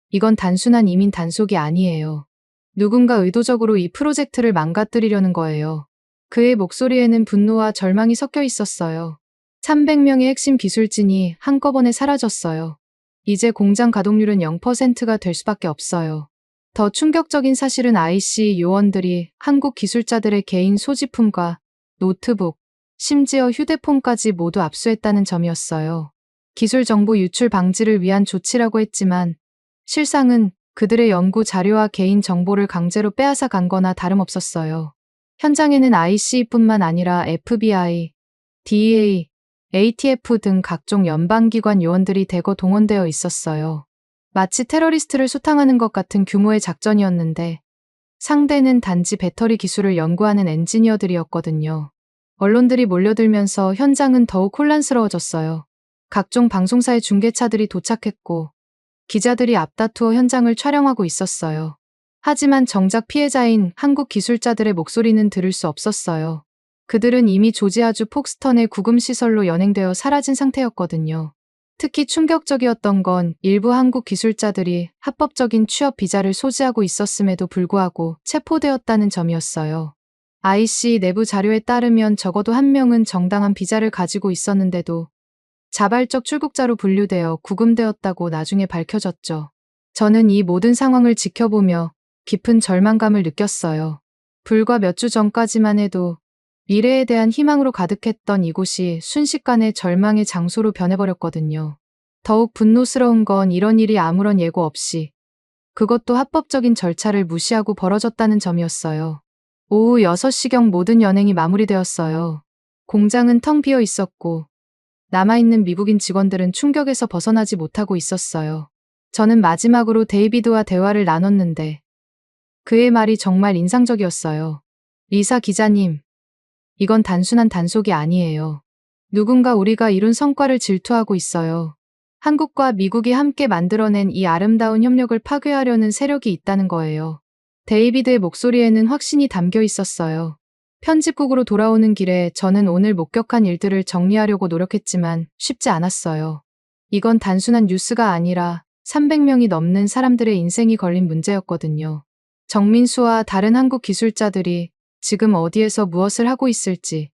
이건 단순한 이민 단속이 아니에요. 누군가 의도적으로 이 프로젝트를 망가뜨리려는 거예요. 그의 목소리에는 분노와 절망이 섞여 있었어요. 300명의 핵심 기술진이 한꺼번에 사라졌어요. 이제 공장 가동률은 0%가 될 수밖에 없어요. 더 충격적인 사실은 IC 요원들이 한국 기술자들의 개인 소지품과 노트북, 심지어 휴대폰까지 모두 압수했다는 점이었어요. 기술 정보 유출 방지를 위한 조치라고 했지만 실상은 그들의 연구 자료와 개인 정보를 강제로 빼앗아 간 거나 다름없었어요. 현장에는 IC뿐만 아니라 FBI, DEA, ATF 등 각종 연방기관 요원들이 대거 동원되어 있었어요. 마치 테러리스트를 소탕하는 것 같은 규모의 작전이었는데 상대는 단지 배터리 기술을 연구하는 엔지니어들이었거든요. 언론들이 몰려들면서 현장은 더욱 혼란스러워졌어요. 각종 방송사의 중계차들이 도착했고 기자들이 앞다투어 현장을 촬영하고 있었어요. 하지만 정작 피해자인 한국 기술자들의 목소리는 들을 수 없었어요. 그들은 이미 조지아주 폭스턴의 구금시설로 연행되어 사라진 상태였거든요. 특히 충격적이었던 건 일부 한국 기술자들이 합법적인 취업 비자를 소지하고 있었음에도 불구하고 체포되었다는 점이었어요. IC 내부 자료에 따르면 적어도 한 명은 정당한 비자를 가지고 있었는데도 자발적 출국자로 분류되어 구금되었다고 나중에 밝혀졌죠. 저는 이 모든 상황을 지켜보며 깊은 절망감을 느꼈어요. 불과 몇 주 전까지만 해도 미래에 대한 희망으로 가득했던 이곳이 순식간에 절망의 장소로 변해버렸거든요. 더욱 분노스러운 건 이런 일이 아무런 예고 없이 그것도 합법적인 절차를 무시하고 벌어졌다는 점이었어요. 오후 6시경 모든 연행이 마무리되었어요. 공장은 텅 비어 있었고 남아있는 미국인 직원들은 충격에서 벗어나지 못하고 있었어요. 저는 마지막으로 데이비드와 대화를 나눴는데 그의 말이 정말 인상적이었어요. 리사 기자님, 이건 단순한 단속이 아니에요. 누군가 우리가 이룬 성과를 질투하고 있어요. 한국과 미국이 함께 만들어낸 이 아름다운 협력을 파괴하려는 세력이 있다는 거예요. 데이비드의 목소리에는 확신이 담겨 있었어요. 편집국으로 돌아오는 길에 저는 오늘 목격한 일들을 정리하려고 노력했지만 쉽지 않았어요. 이건 단순한 뉴스가 아니라 300명이 넘는 사람들의 인생이 걸린 문제였거든요. 정민수와 다른 한국 기술자들이 지금 어디에서 무엇을 하고 있을지,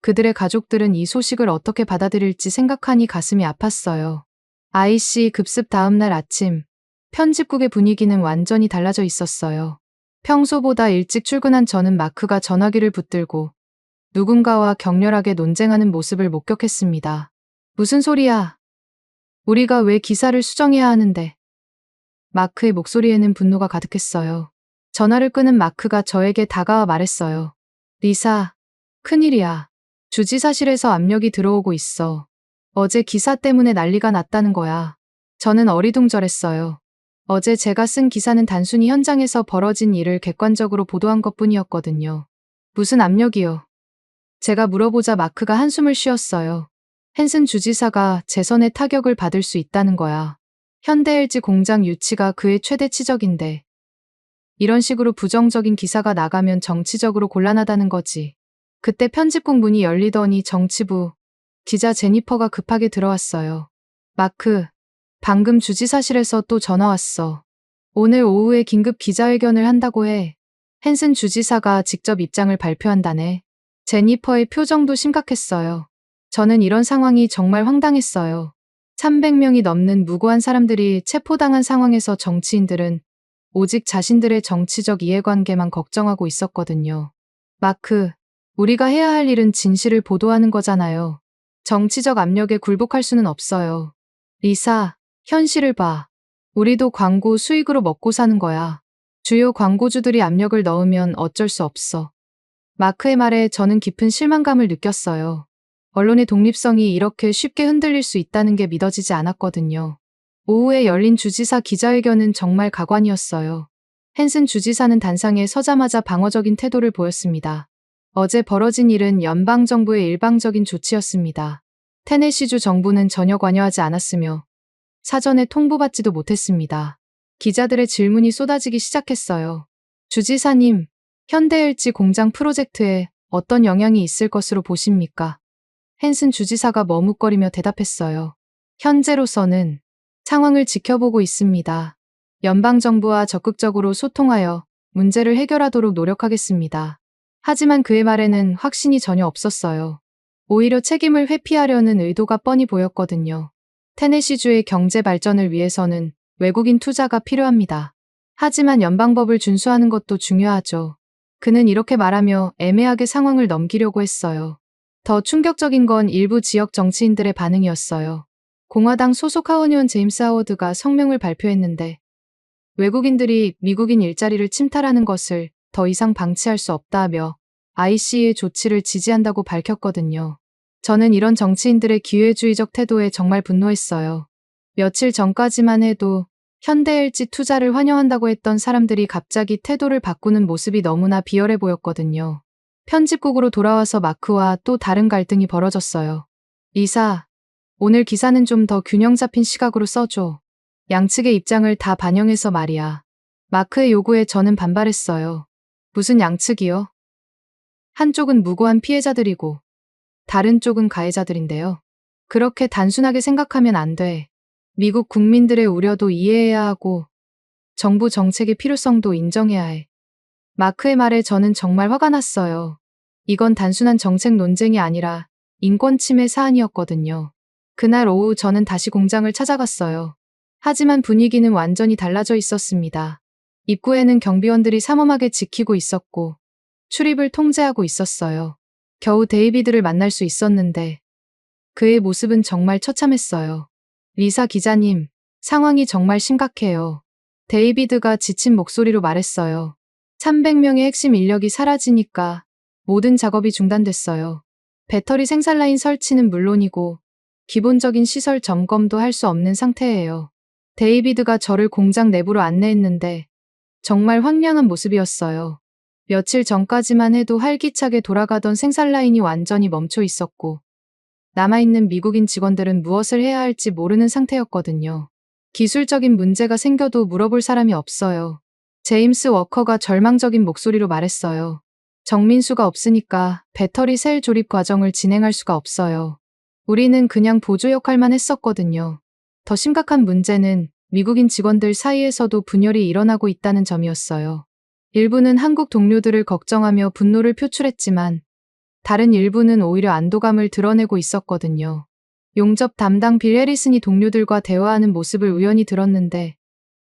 그들의 가족들은 이 소식을 어떻게 받아들일지 생각하니 가슴이 아팠어요. IC 급습 다음 날 아침, 편집국의 분위기는 완전히 달라져 있었어요. 평소보다 일찍 출근한 저는 마크가 전화기를 붙들고 누군가와 격렬하게 논쟁하는 모습을 목격했습니다. 무슨 소리야? 우리가 왜 기사를 수정해야 하는데? 마크의 목소리에는 분노가 가득했어요. 전화를 끄는 마크가 저에게 다가와 말했어요. 리사, 큰일이야. 주지사실에서 압력이 들어오고 있어. 어제 기사 때문에 난리가 났다는 거야. 저는 어리둥절했어요. 어제 제가 쓴 기사는 단순히 현장에서 벌어진 일을 객관적으로 보도한 것뿐이었거든요. 무슨 압력이요? 제가 물어보자 마크가 한숨을 쉬었어요. 헨슨 주지사가 재선에 타격을 받을 수 있다는 거야. 현대 LG 공장 유치가 그의 최대 치적인데 이런 식으로 부정적인 기사가 나가면 정치적으로 곤란하다는 거지. 그때 편집국 문이 열리더니 정치부 기자 제니퍼가 급하게 들어왔어요. 마크, 방금 주지사실에서 또 전화 왔어. 오늘 오후에 긴급 기자회견을 한다고 해. 헨슨 주지사가 직접 입장을 발표한다네. 제니퍼의 표정도 심각했어요. 저는 이런 상황이 정말 황당했어요. 300명이 넘는 무고한 사람들이 체포당한 상황에서 정치인들은 오직 자신들의 정치적 이해관계만 걱정하고 있었거든요. 마크, 우리가 해야 할 일은 진실을 보도하는 거잖아요. 정치적 압력에 굴복할 수는 없어요. 리사, 현실을 봐. 우리도 광고 수익으로 먹고 사는 거야. 주요 광고주들이 압력을 넣으면 어쩔 수 없어. 마크의 말에 저는 깊은 실망감을 느꼈어요. 언론의 독립성이 이렇게 쉽게 흔들릴 수 있다는 게 믿어지지 않았거든요. 오후에 열린 주지사 기자회견은 정말 가관이었어요. 헨슨 주지사는 단상에 서자마자 방어적인 태도를 보였습니다. 어제 벌어진 일은 연방정부의 일방적인 조치였습니다. 테네시주 정부는 전혀 관여하지 않았으며 사전에 통보받지도 못했습니다. 기자들의 질문이 쏟아지기 시작했어요. 주지사님, 현대LG 공장 프로젝트에 어떤 영향이 있을 것으로 보십니까? 헨슨 주지사가 머뭇거리며 대답했어요. 현재로서는 상황을 지켜보고 있습니다. 연방정부와 적극적으로 소통하여 문제를 해결하도록 노력하겠습니다. 하지만 그의 말에는 확신이 전혀 없었어요. 오히려 책임을 회피하려는 의도가 뻔히 보였거든요. 테네시주의 경제 발전을 위해서는 외국인 투자가 필요합니다. 하지만 연방법을 준수하는 것도 중요하죠. 그는 이렇게 말하며 애매하게 상황을 넘기려고 했어요. 더 충격적인 건 일부 지역 정치인들의 반응이었어요. 공화당 소속 하원의원 제임스 하워드가 성명을 발표했는데 외국인들이 미국인 일자리를 침탈하는 것을 더 이상 방치할 수 없다며 IC의 조치를 지지한다고 밝혔거든요. 저는 이런 정치인들의 기회주의적 태도에 정말 분노했어요. 며칠 전까지만 해도 현대LG 투자를 환영한다고 했던 사람들이 갑자기 태도를 바꾸는 모습이 너무나 비열해 보였거든요. 편집국으로 돌아와서 마크와 또 다른 갈등이 벌어졌어요. 리사, 오늘 기사는 좀 더 균형 잡힌 시각으로 써줘. 양측의 입장을 다 반영해서 말이야. 마크의 요구에 저는 반발했어요. 무슨 양측이요? 한쪽은 무고한 피해자들이고 다른 쪽은 가해자들인데요. 그렇게 단순하게 생각하면 안 돼. 미국 국민들의 우려도 이해해야 하고 정부 정책의 필요성도 인정해야 해. 마크의 말에 저는 정말 화가 났어요. 이건 단순한 정책 논쟁이 아니라 인권 침해 사안이었거든요. 그날 오후 저는 다시 공장을 찾아갔어요. 하지만 분위기는 완전히 달라져 있었습니다. 입구에는 경비원들이 삼엄하게 지키고 있었고 출입을 통제하고 있었어요. 겨우 데이비드를 만날 수 있었는데 그의 모습은 정말 처참했어요. 리사 기자님, 상황이 정말 심각해요. 데이비드가 지친 목소리로 말했어요. 300명의 핵심 인력이 사라지니까 모든 작업이 중단됐어요. 배터리 생산 라인 설치는 물론이고 기본적인 시설 점검도 할 수 없는 상태예요. 데이비드가 저를 공장 내부로 안내했는데 정말 황량한 모습이었어요. 며칠 전까지만 해도 활기차게 돌아가던 생산 라인이 완전히 멈춰 있었고 남아있는 미국인 직원들은 무엇을 해야 할지 모르는 상태였거든요. 기술적인 문제가 생겨도 물어볼 사람이 없어요. 제임스 워커가 절망적인 목소리로 말했어요. 정민수가 없으니까 배터리 셀 조립 과정을 진행할 수가 없어요. 우리는 그냥 보조 역할만 했었거든요. 더 심각한 문제는 미국인 직원들 사이에서도 분열이 일어나고 있다는 점이었어요. 일부는 한국 동료들을 걱정하며 분노를 표출했지만 다른 일부는 오히려 안도감을 드러내고 있었거든요. 용접 담당 빌 해리슨이 동료들과 대화하는 모습을 우연히 들었는데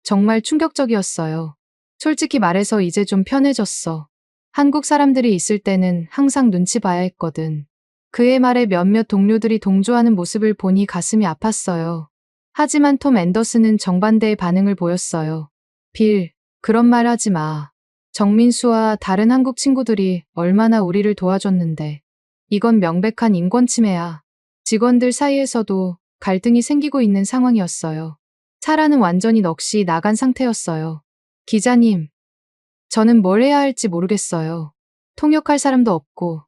정말 충격적이었어요. 솔직히 말해서 이제 좀 편해졌어. 한국 사람들이 있을 때는 항상 눈치 봐야 했거든. 그의 말에 몇몇 동료들이 동조하는 모습을 보니 가슴이 아팠어요. 하지만 톰 앤더슨은 정반대의 반응을 보였어요. 빌, 그런 말 하지 마. 정민수와 다른 한국 친구들이 얼마나 우리를 도와줬는데. 이건 명백한 인권 침해야. 직원들 사이에서도 갈등이 생기고 있는 상황이었어요. 사라는 완전히 넋이 나간 상태였어요. 기자님, 저는 뭘 해야 할지 모르겠어요. 통역할 사람도 없고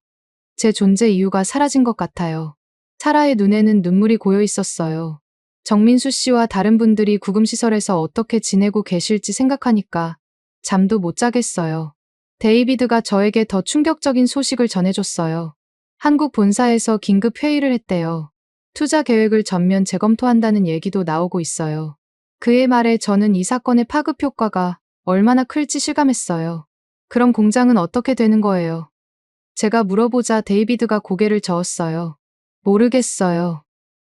제 존재 이유가 사라진 것 같아요. 사라의 눈에는 눈물이 고여 있었어요. 정민수 씨와 다른 분들이 구금시설에서 어떻게 지내고 계실지 생각하니까 잠도 못 자겠어요. 데이비드가 저에게 더 충격적인 소식을 전해줬어요. 한국 본사에서 긴급 회의를 했대요. 투자 계획을 전면 재검토한다는 얘기도 나오고 있어요. 그의 말에 저는 이 사건의 파급 효과가 얼마나 클지 실감했어요. 그럼 공장은 어떻게 되는 거예요? 제가 물어보자 데이비드가 고개를 저었어요. 모르겠어요.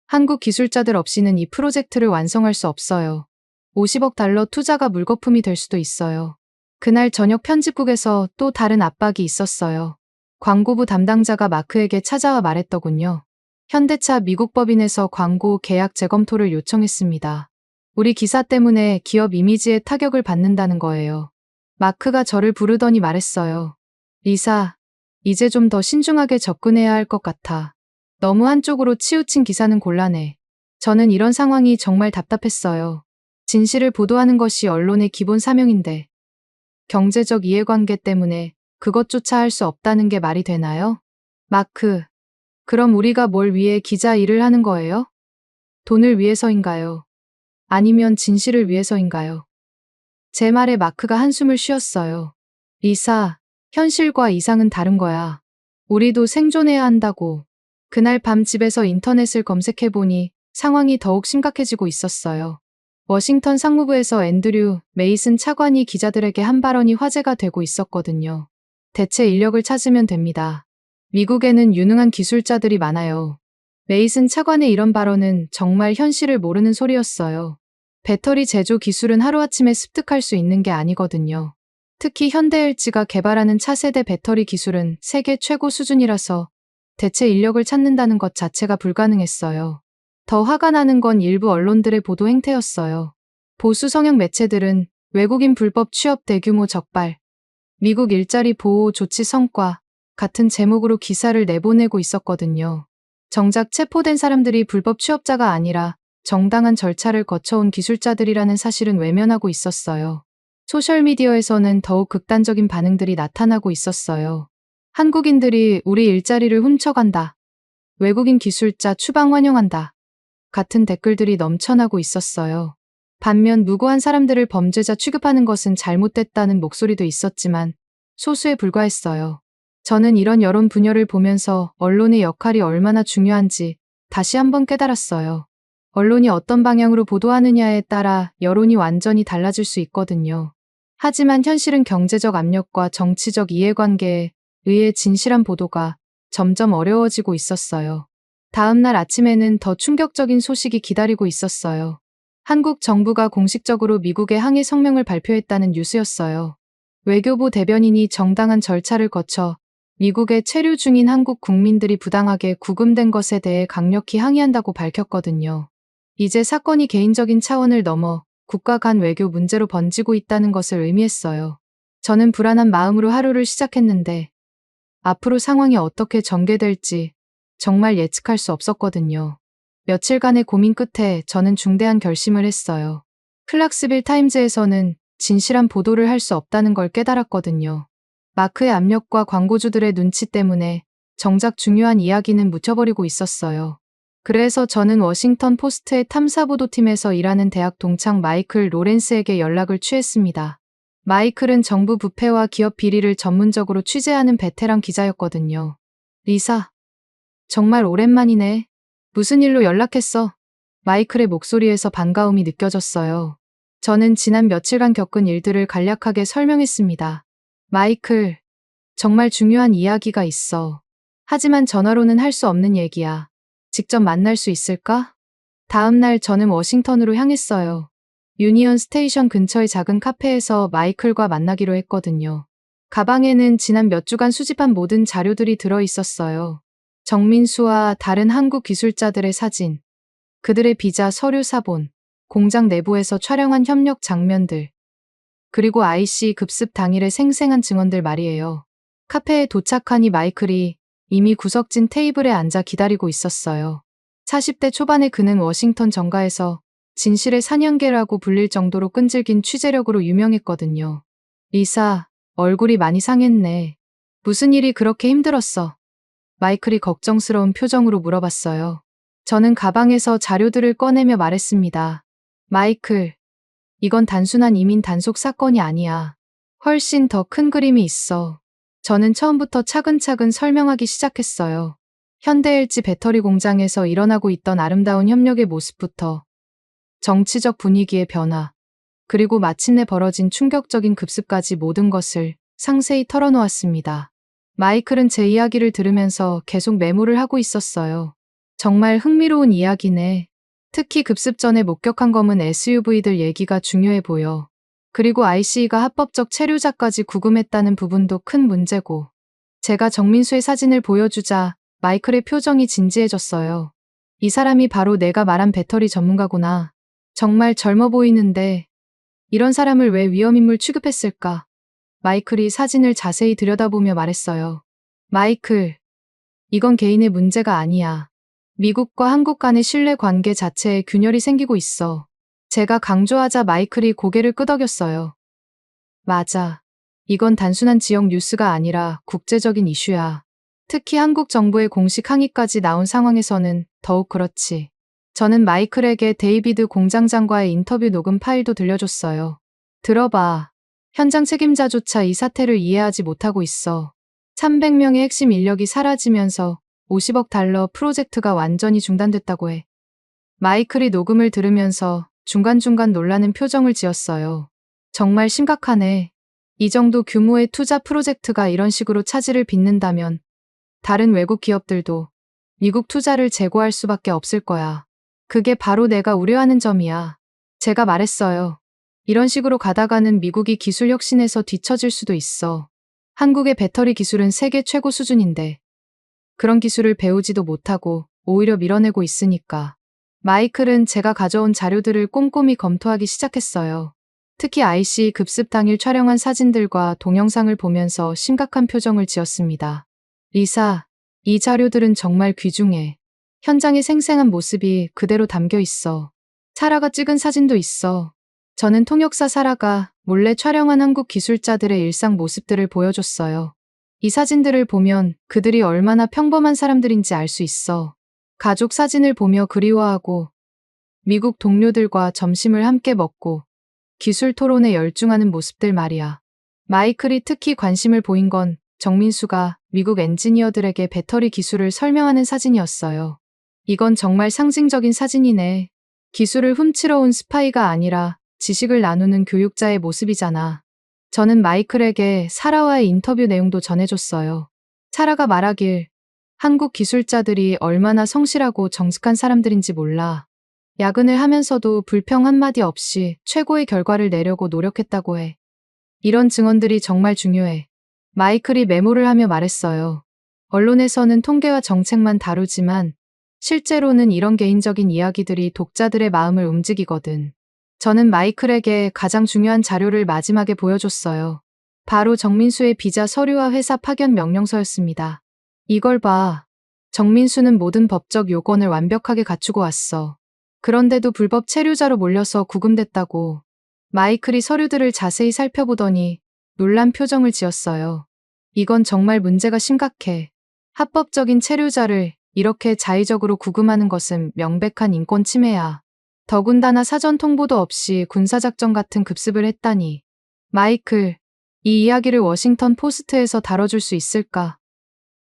한국 기술자들 없이는 이 프로젝트를 완성할 수 없어요. 50억 달러 투자가 물거품이 될 수도 있어요. 그날 저녁 편집국에서 또 다른 압박이 있었어요. 광고부 담당자가 마크에게 찾아와 말했더군요. 현대차 미국 법인에서 광고 계약 재검토를 요청했습니다. 우리 기사 때문에 기업 이미지에 타격을 받는다는 거예요. 마크가 저를 부르더니 말했어요. 리사, 이제 좀 더 신중하게 접근해야 할 것 같아. 너무 한쪽으로 치우친 기사는 곤란해. 저는 이런 상황이 정말 답답했어요. 진실을 보도하는 것이 언론의 기본 사명인데 경제적 이해관계 때문에 그것조차 할 수 없다는 게 말이 되나요? 마크, 그럼 우리가 뭘 위해 기자 일을 하는 거예요? 돈을 위해서인가요? 아니면 진실을 위해서인가요? 제 말에 마크가 한숨을 쉬었어요. 리사, 현실과 이상은 다른 거야. 우리도 생존해야 한다고. 그날 밤 집에서 인터넷을 검색해보니 상황이 더욱 심각해지고 있었어요. 워싱턴 상무부에서 앤드류 메이슨 차관이 기자들에게 한 발언이 화제가 되고 있었거든요. 대체 인력을 찾으면 됩니다. 미국에는 유능한 기술자들이 많아요. 메이슨 차관의 이런 발언은 정말 현실을 모르는 소리였어요. 배터리 제조 기술은 하루아침에 습득할 수 있는 게 아니거든요. 특히 현대LG가 개발하는 차세대 배터리 기술은 세계 최고 수준이라서 대체 인력을 찾는다는 것 자체가 불가능했어요. 더 화가 나는 건 일부 언론들의 보도 행태였어요. 보수 성향 매체들은 외국인 불법 취업 대규모 적발, 미국 일자리 보호 조치 성과 같은 제목으로 기사를 내보내고 있었거든요. 정작 체포된 사람들이 불법 취업자가 아니라 정당한 절차를 거쳐온 기술자들이라는 사실은 외면하고 있었어요. 소셜미디어에서는 더욱 극단적인 반응들이 나타나고 있었어요. 한국인들이 우리 일자리를 훔쳐간다. 외국인 기술자 추방 환영한다. 같은 댓글들이 넘쳐나고 있었어요. 반면 무고한 사람들을 범죄자 취급하는 것은 잘못됐다는 목소리도 있었지만 소수에 불과했어요. 저는 이런 여론 분열을 보면서 언론의 역할이 얼마나 중요한지 다시 한번 깨달았어요. 언론이 어떤 방향으로 보도하느냐에 따라 여론이 완전히 달라질 수 있거든요. 하지만 현실은 경제적 압력과 정치적 이해관계에 의해 진실한 보도가 점점 어려워지고 있었어요. 다음 날 아침에는 더 충격적인 소식이 기다리고 있었어요. 한국 정부가 공식적으로 미국에 항의 성명을 발표했다는 뉴스였어요. 외교부 대변인이 정당한 절차를 거쳐 미국에 체류 중인 한국 국민들이 부당하게 구금된 것에 대해 강력히 항의한다고 밝혔거든요. 이제 사건이 개인적인 차원을 넘어 국가 간 외교 문제로 번지고 있다는 것을 의미했어요. 저는 불안한 마음으로 하루를 시작했는데 앞으로 상황이 어떻게 전개될지 정말 예측할 수 없었거든요. 며칠간의 고민 끝에 저는 중대한 결심을 했어요. 클락스빌 타임즈에서는 진실한 보도를 할 수 없다는 걸 깨달았거든요. 마크의 압력과 광고주들의 눈치 때문에 정작 중요한 이야기는 묻혀버리고 있었어요. 그래서 저는 워싱턴 포스트의 탐사보도팀에서 일하는 대학 동창 마이클 로렌스에게 연락을 취했습니다. 마이클은 정부 부패와 기업 비리를 전문적으로 취재하는 베테랑 기자였거든요. 리사, 정말 오랜만이네. 무슨 일로 연락했어? 마이클의 목소리에서 반가움이 느껴졌어요. 저는 지난 며칠간 겪은 일들을 간략하게 설명했습니다. 마이클, 정말 중요한 이야기가 있어. 하지만 전화로는 할 수 없는 얘기야. 직접 만날 수 있을까? 다음 날 저는 워싱턴으로 향했어요. 유니언 스테이션 근처의 작은 카페에서 마이클과 만나기로 했거든요. 가방에는 지난 몇 주간 수집한 모든 자료들이 들어 있었어요. 정민수와 다른 한국 기술자들의 사진, 그들의 비자 서류 사본, 공장 내부에서 촬영한 협력 장면들, 그리고 IC 급습 당일의 생생한 증언들 말이에요. 카페에 도착하니 마이클이 이미 구석진 테이블에 앉아 기다리고 있었어요. 40대 초반의 그는 워싱턴 정가에서 진실의 사냥개라고 불릴 정도로 끈질긴 취재력으로 유명했거든요. 리사, 얼굴이 많이 상했네. 무슨 일이 그렇게 힘들었어? 마이클이 걱정스러운 표정으로 물어봤어요. 저는 가방에서 자료들을 꺼내며 말했습니다. 마이클, 이건 단순한 이민 단속 사건이 아니야. 훨씬 더 큰 그림이 있어. 저는 처음부터 차근차근 설명하기 시작했어요. 현대 LG 배터리 공장에서 일어나고 있던 아름다운 협력의 모습부터 정치적 분위기의 변화, 그리고 마침내 벌어진 충격적인 급습까지 모든 것을 상세히 털어놓았습니다. 마이클은 제 이야기를 들으면서 계속 메모를 하고 있었어요. 정말 흥미로운 이야기네. 특히 급습 전에 목격한 검은 SUV들 얘기가 중요해 보여. 그리고 IC가 합법적 체류자까지 구금했다는 부분도 큰 문제고. 제가 정민수의 사진을 보여주자 마이클의 표정이 진지해졌어요. 이 사람이 바로 내가 말한 배터리 전문가구나. 정말 젊어 보이는데 이런 사람을 왜 위험인물 취급했을까? 마이클이 사진을 자세히 들여다보며 말했어요. 마이클, 이건 개인의 문제가 아니야. 미국과 한국 간의 신뢰 관계 자체에 균열이 생기고 있어. 제가 강조하자 마이클이 고개를 끄덕였어요. 맞아. 이건 단순한 지역 뉴스가 아니라 국제적인 이슈야. 특히 한국 정부의 공식 항의까지 나온 상황에서는 더욱 그렇지. 저는 마이클에게 데이비드 공장장과의 인터뷰 녹음 파일도 들려줬어요. 들어봐. 현장 책임자조차 이 사태를 이해하지 못하고 있어. 300명의 핵심 인력이 사라지면서 50억 달러 프로젝트가 완전히 중단됐다고 해. 마이클이 녹음을 들으면서 중간중간 놀라는 표정을 지었어요. 정말 심각하네. 이 정도 규모의 투자 프로젝트가 이런 식으로 차질을 빚는다면 다른 외국 기업들도 미국 투자를 제고할 수밖에 없을 거야. 그게 바로 내가 우려하는 점이야. 제가 말했어요. 이런 식으로 가다가는 미국이 기술 혁신에서 뒤처질 수도 있어. 한국의 배터리 기술은 세계 최고 수준인데 그런 기술을 배우지도 못하고 오히려 밀어내고 있으니까. 마이클은 제가 가져온 자료들을 꼼꼼히 검토하기 시작했어요. 특히 IC 급습 당일 촬영한 사진들과 동영상을 보면서 심각한 표정을 지었습니다. 리사, 이 자료들은 정말 귀중해. 현장의 생생한 모습이 그대로 담겨 있어. 사라가 찍은 사진도 있어. 저는 통역사 사라가 몰래 촬영한 한국 기술자들의 일상 모습들을 보여줬어요. 이 사진들을 보면 그들이 얼마나 평범한 사람들인지 알 수 있어. 가족 사진을 보며 그리워하고 미국 동료들과 점심을 함께 먹고 기술 토론에 열중하는 모습들 말이야. 마이클이 특히 관심을 보인 건 정민수가 미국 엔지니어들에게 배터리 기술을 설명하는 사진이었어요. 이건 정말 상징적인 사진이네. 기술을 훔치러 온 스파이가 아니라 지식을 나누는 교육자의 모습이잖아. 저는 마이클에게 사라와의 인터뷰 내용도 전해줬어요. 사라가 말하길 한국 기술자들이 얼마나 성실하고 정직한 사람들인지 몰라. 야근을 하면서도 불평 한마디 없이 최고의 결과를 내려고 노력했다고 해. 이런 증언들이 정말 중요해. 마이클이 메모를 하며 말했어요. 언론에서는 통계와 정책만 다루지만 실제로는 이런 개인적인 이야기들이 독자들의 마음을 움직이거든. 저는 마이클에게 가장 중요한 자료를 마지막에 보여줬어요. 바로 정민수의 비자 서류와 회사 파견 명령서였습니다. 이걸 봐. 정민수는 모든 법적 요건을 완벽하게 갖추고 왔어. 그런데도 불법 체류자로 몰려서 구금됐다고. 마이클이 서류들을 자세히 살펴보더니 놀란 표정을 지었어요. 이건 정말 문제가 심각해. 합법적인 체류자를 이렇게 자의적으로 구금하는 것은 명백한 인권 침해야. 더군다나 사전 통보도 없이 군사작전 같은 급습을 했다니. 마이클, 이 이야기를 워싱턴 포스트에서 다뤄줄 수 있을까?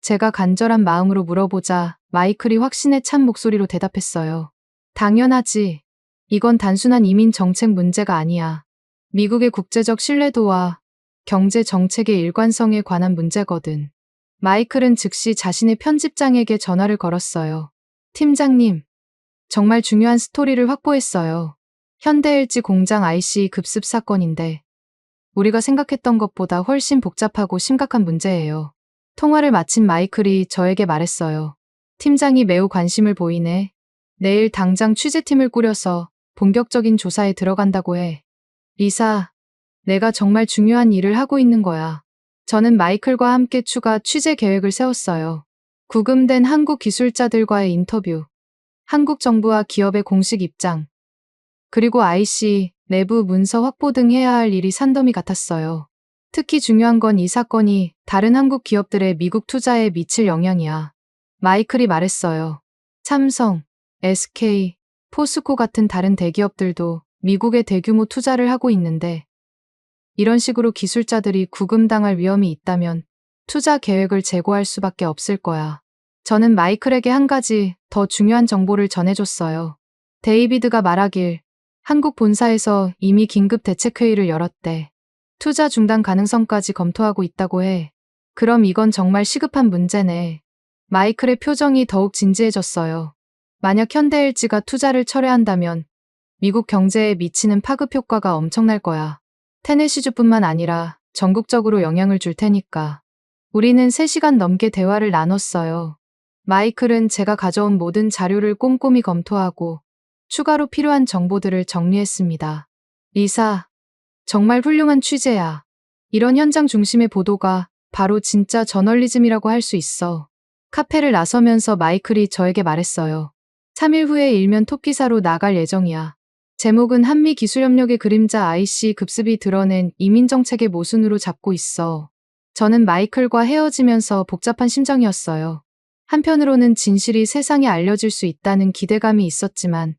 제가 간절한 마음으로 물어보자 마이클이 확신에 찬 목소리로 대답했어요. 당연하지. 이건 단순한 이민 정책 문제가 아니야. 미국의 국제적 신뢰도와 경제 정책의 일관성에 관한 문제거든. 마이클은 즉시 자신의 편집장에게 전화를 걸었어요. 팀장님, 정말 중요한 스토리를 확보했어요. 현대LG 공장 IC 급습 사건인데 우리가 생각했던 것보다 훨씬 복잡하고 심각한 문제예요. 통화를 마친 마이클이 저에게 말했어요. 팀장이 매우 관심을 보이네. 내일 당장 취재팀을 꾸려서 본격적인 조사에 들어간다고 해. 리사, 내가 정말 중요한 일을 하고 있는 거야. 저는 마이클과 함께 추가 취재 계획을 세웠어요. 구금된 한국 기술자들과의 인터뷰, 한국 정부와 기업의 공식 입장, 그리고 IC 내부 문서 확보 등 해야 할 일이 산더미 같았어요. 특히 중요한 건 이 사건이 다른 한국 기업들의 미국 투자에 미칠 영향이야. 마이클이 말했어요. 삼성, SK, 포스코 같은 다른 대기업들도 미국에 대규모 투자를 하고 있는데 이런 식으로 기술자들이 구금당할 위험이 있다면 투자 계획을 재고할 수밖에 없을 거야. 저는 마이클에게 한 가지 더 중요한 정보를 전해줬어요. 데이비드가 말하길 한국 본사에서 이미 긴급 대책회의를 열었대. 투자 중단 가능성까지 검토하고 있다고 해. 그럼 이건 정말 시급한 문제네. 마이클의 표정이 더욱 진지해졌어요. 만약 현대LG가 투자를 철회한다면 미국 경제에 미치는 파급 효과가 엄청날 거야. 테네시주뿐만 아니라 전국적으로 영향을 줄 테니까. 우리는 3시간 넘게 대화를 나눴어요. 마이클은 제가 가져온 모든 자료를 꼼꼼히 검토하고 추가로 필요한 정보들을 정리했습니다. 리사, 정말 훌륭한 취재야. 이런 현장 중심의 보도가 바로 진짜 저널리즘이라고 할 수 있어. 카페를 나서면서 마이클이 저에게 말했어요. 3일 후에 일면 톱기사로 나갈 예정이야. 제목은 한미 기술협력의 그림자 IC 급습이 드러낸 이민정책의 모순으로 잡고 있어. 저는 마이클과 헤어지면서 복잡한 심정이었어요. 한편으로는 진실이 세상에 알려질 수 있다는 기대감이 있었지만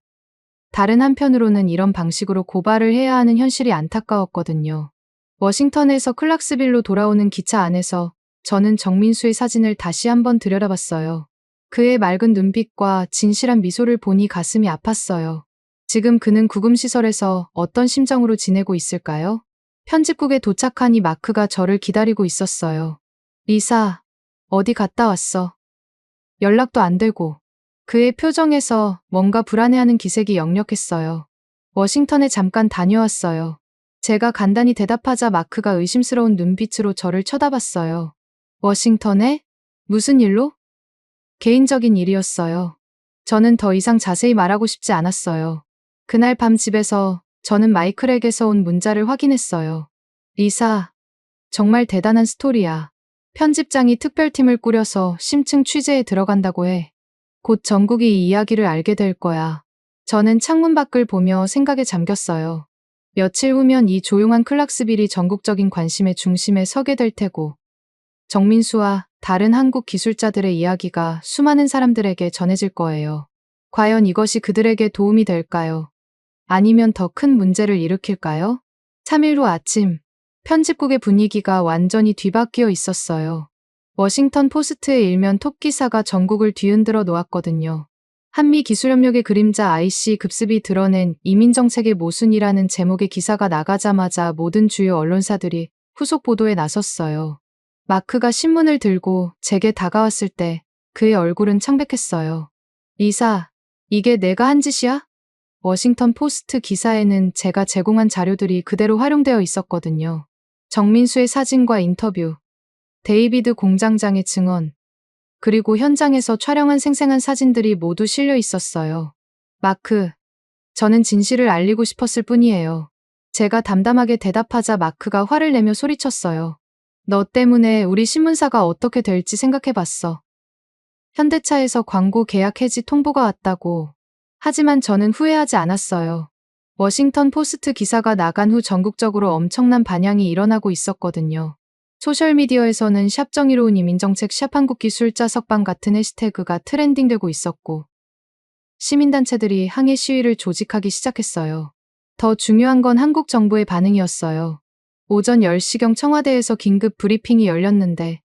다른 한편으로는 이런 방식으로 고발을 해야 하는 현실이 안타까웠거든요. 워싱턴에서 클락스빌로 돌아오는 기차 안에서 저는 정민수의 사진을 다시 한번 들여다봤어요. 그의 맑은 눈빛과 진실한 미소를 보니 가슴이 아팠어요. 지금 그는 구금시설에서 어떤 심정으로 지내고 있을까요? 편집국에 도착하니 마크가 저를 기다리고 있었어요. 리사, 어디 갔다 왔어? 연락도 안 되고. 그의 표정에서 뭔가 불안해하는 기색이 역력했어요. 워싱턴에 잠깐 다녀왔어요. 제가 간단히 대답하자 마크가 의심스러운 눈빛으로 저를 쳐다봤어요. 워싱턴에? 무슨 일로? 개인적인 일이었어요. 저는 더 이상 자세히 말하고 싶지 않았어요. 그날 밤 집에서 저는 마이클에게서 온 문자를 확인했어요. 리사, 정말 대단한 스토리야. 편집장이 특별팀을 꾸려서 심층 취재에 들어간다고 해. 곧 전국이 이 이야기를 알게 될 거야. 저는 창문 밖을 보며 생각에 잠겼어요. 며칠 후면 이 조용한 클락스빌이 전국적인 관심의 중심에 서게 될 테고 정민수와 다른 한국 기술자들의 이야기가 수많은 사람들에게 전해질 거예요. 과연 이것이 그들에게 도움이 될까요? 아니면 더 큰 문제를 일으킬까요? 3일 후 아침, 편집국의 분위기가 완전히 뒤바뀌어 있었어요. 워싱턴 포스트의 일면 톱 기사가 전국을 뒤흔들어 놓았거든요. 한미 기술협력의 그림자 IC 급습이 드러낸 이민정책의 모순이라는 제목의 기사가 나가자마자 모든 주요 언론사들이 후속 보도에 나섰어요. 마크가 신문을 들고 제게 다가왔을 때 그의 얼굴은 창백했어요. 리사, 이게 내가 한 짓이야? 워싱턴 포스트 기사에는 제가 제공한 자료들이 그대로 활용되어 있었거든요. 정민수의 사진과 인터뷰, 데이비드 공장장의 증언, 그리고 현장에서 촬영한 생생한 사진들이 모두 실려 있었어요. 마크, 저는 진실을 알리고 싶었을 뿐이에요. 제가 담담하게 대답하자 마크가 화를 내며 소리쳤어요. 너 때문에 우리 신문사가 어떻게 될지 생각해봤어. 현대차에서 광고 계약 해지 통보가 왔다고. 하지만 저는 후회하지 않았어요. 워싱턴 포스트 기사가 나간 후 전국적으로 엄청난 반향이 일어나고 있었거든요. 소셜미디어에서는 샵 정의로운 이민정책 샵 한국기술자 석방 같은 해시태그가 트렌딩되고 있었고 시민단체들이 항해 시위를 조직하기 시작했어요. 더 중요한 건 한국 정부의 반응이었어요. 오전 10시경 청와대에서 긴급 브리핑이 열렸는데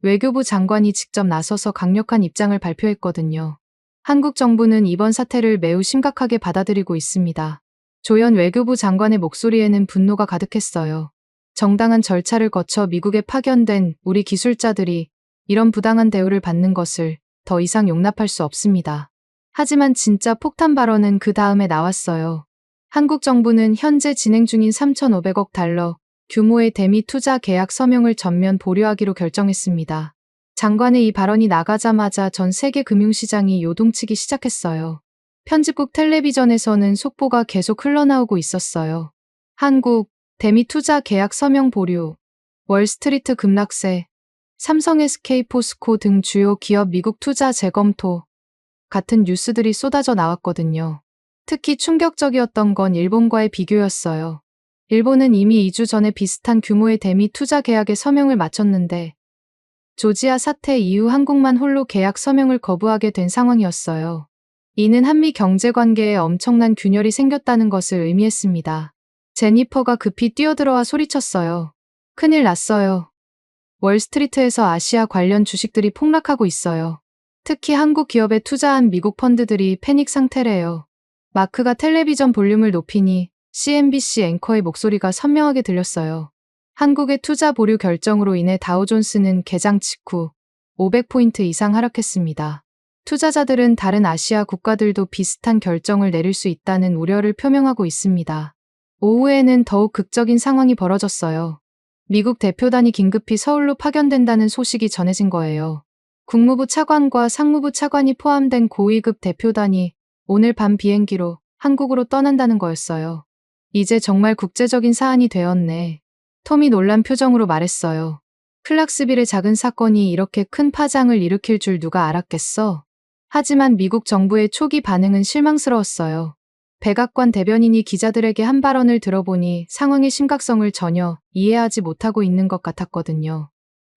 외교부 장관이 직접 나서서 강력한 입장을 발표했거든요. 한국 정부는 이번 사태를 매우 심각하게 받아들이고 있습니다. 조현 외교부 장관의 목소리에는 분노가 가득했어요. 정당한 절차를 거쳐 미국에 파견된 우리 기술자들이 이런 부당한 대우를 받는 것을 더 이상 용납할 수 없습니다. 하지만 진짜 폭탄 발언은 그 다음에 나왔어요. 한국 정부는 현재 진행 중인 3,500억 달러 규모의 대미 투자 계약 서명을 전면 보류하기로 결정했습니다. 장관의 이 발언이 나가자마자 전 세계 금융시장이 요동치기 시작했어요. 편집국 텔레비전에서는 속보가 계속 흘러나오고 있었어요. 한국, 대미 투자 계약 서명 보류, 월스트리트 급락세, 삼성 SK 포스코 등 주요 기업 미국 투자 재검토 같은 뉴스들이 쏟아져 나왔거든요. 특히 충격적이었던 건 일본과의 비교였어요. 일본은 이미 2주 전에 비슷한 규모의 대미 투자 계약에 서명을 마쳤는데 조지아 사태 이후 한국만 홀로 계약 서명을 거부하게 된 상황이었어요. 이는 한미 경제관계에 엄청난 균열이 생겼다는 것을 의미했습니다. 제니퍼가 급히 뛰어들어와 소리쳤어요. 큰일 났어요. 월스트리트에서 아시아 관련 주식들이 폭락하고 있어요. 특히 한국 기업에 투자한 미국 펀드들이 패닉 상태래요. 마크가 텔레비전 볼륨을 높이니 CNBC 앵커의 목소리가 선명하게 들렸어요. 한국의 투자 보류 결정으로 인해 다우존스는 개장 직후 500포인트 이상 하락했습니다. 투자자들은 다른 아시아 국가들도 비슷한 결정을 내릴 수 있다는 우려를 표명하고 있습니다. 오후에는 더욱 극적인 상황이 벌어졌어요. 미국 대표단이 긴급히 서울로 파견된다는 소식이 전해진 거예요. 국무부 차관과 상무부 차관이 포함된 고위급 대표단이 오늘 밤 비행기로 한국으로 떠난다는 거였어요. 이제 정말 국제적인 사안이 되었네. 톰이 놀란 표정으로 말했어요. 클락스빌의 작은 사건이 이렇게 큰 파장을 일으킬 줄 누가 알았겠어? 하지만 미국 정부의 초기 반응은 실망스러웠어요. 백악관 대변인이 기자들에게 한 발언을 들어보니 상황의 심각성을 전혀 이해하지 못하고 있는 것 같았거든요.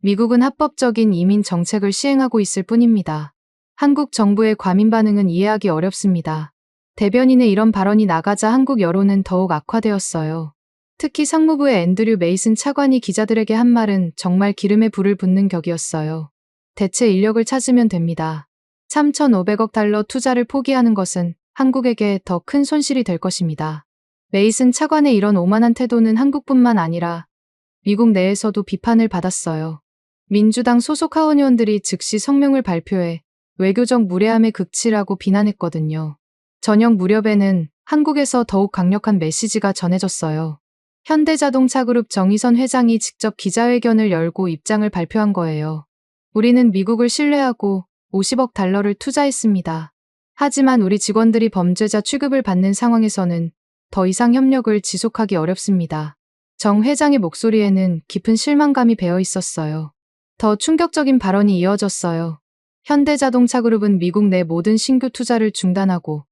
미국은 합법적인 이민 정책을 시행하고 있을 뿐입니다. 한국 정부의 과민 반응은 이해하기 어렵습니다. 대변인의 이런 발언이 나가자 한국 여론은 더욱 악화되었어요. 특히 상무부의 앤드류 메이슨 차관이 기자들에게 한 말은 정말 기름에 불을 붓는 격이었어요. 대체 인력을 찾으면 됩니다. 3,500억 달러 투자를 포기하는 것은 한국에게 더 큰 손실이 될 것입니다. 메이슨 차관의 이런 오만한 태도는 한국뿐만 아니라 미국 내에서도 비판을 받았어요. 민주당 소속 하원의원들이 즉시 성명을 발표해 외교적 무례함의 극치라고 비난했거든요. 저녁 무렵에는 한국에서 더욱 강력한 메시지가 전해졌어요. 현대자동차그룹 정의선 회장이 직접 기자회견을 열고 입장을 발표한 거예요. 우리는 미국을 신뢰하고 50억 달러를 투자했습니다. 하지만 우리 직원들이 범죄자 취급을 받는 상황에서는 더 이상 협력을 지속하기 어렵습니다. 정 회장의 목소리에는 깊은 실망감이 배어 있었어요. 더 충격적인 발언이 이어졌어요. 현대자동차그룹은 미국 내 모든 신규 투자를 중단하고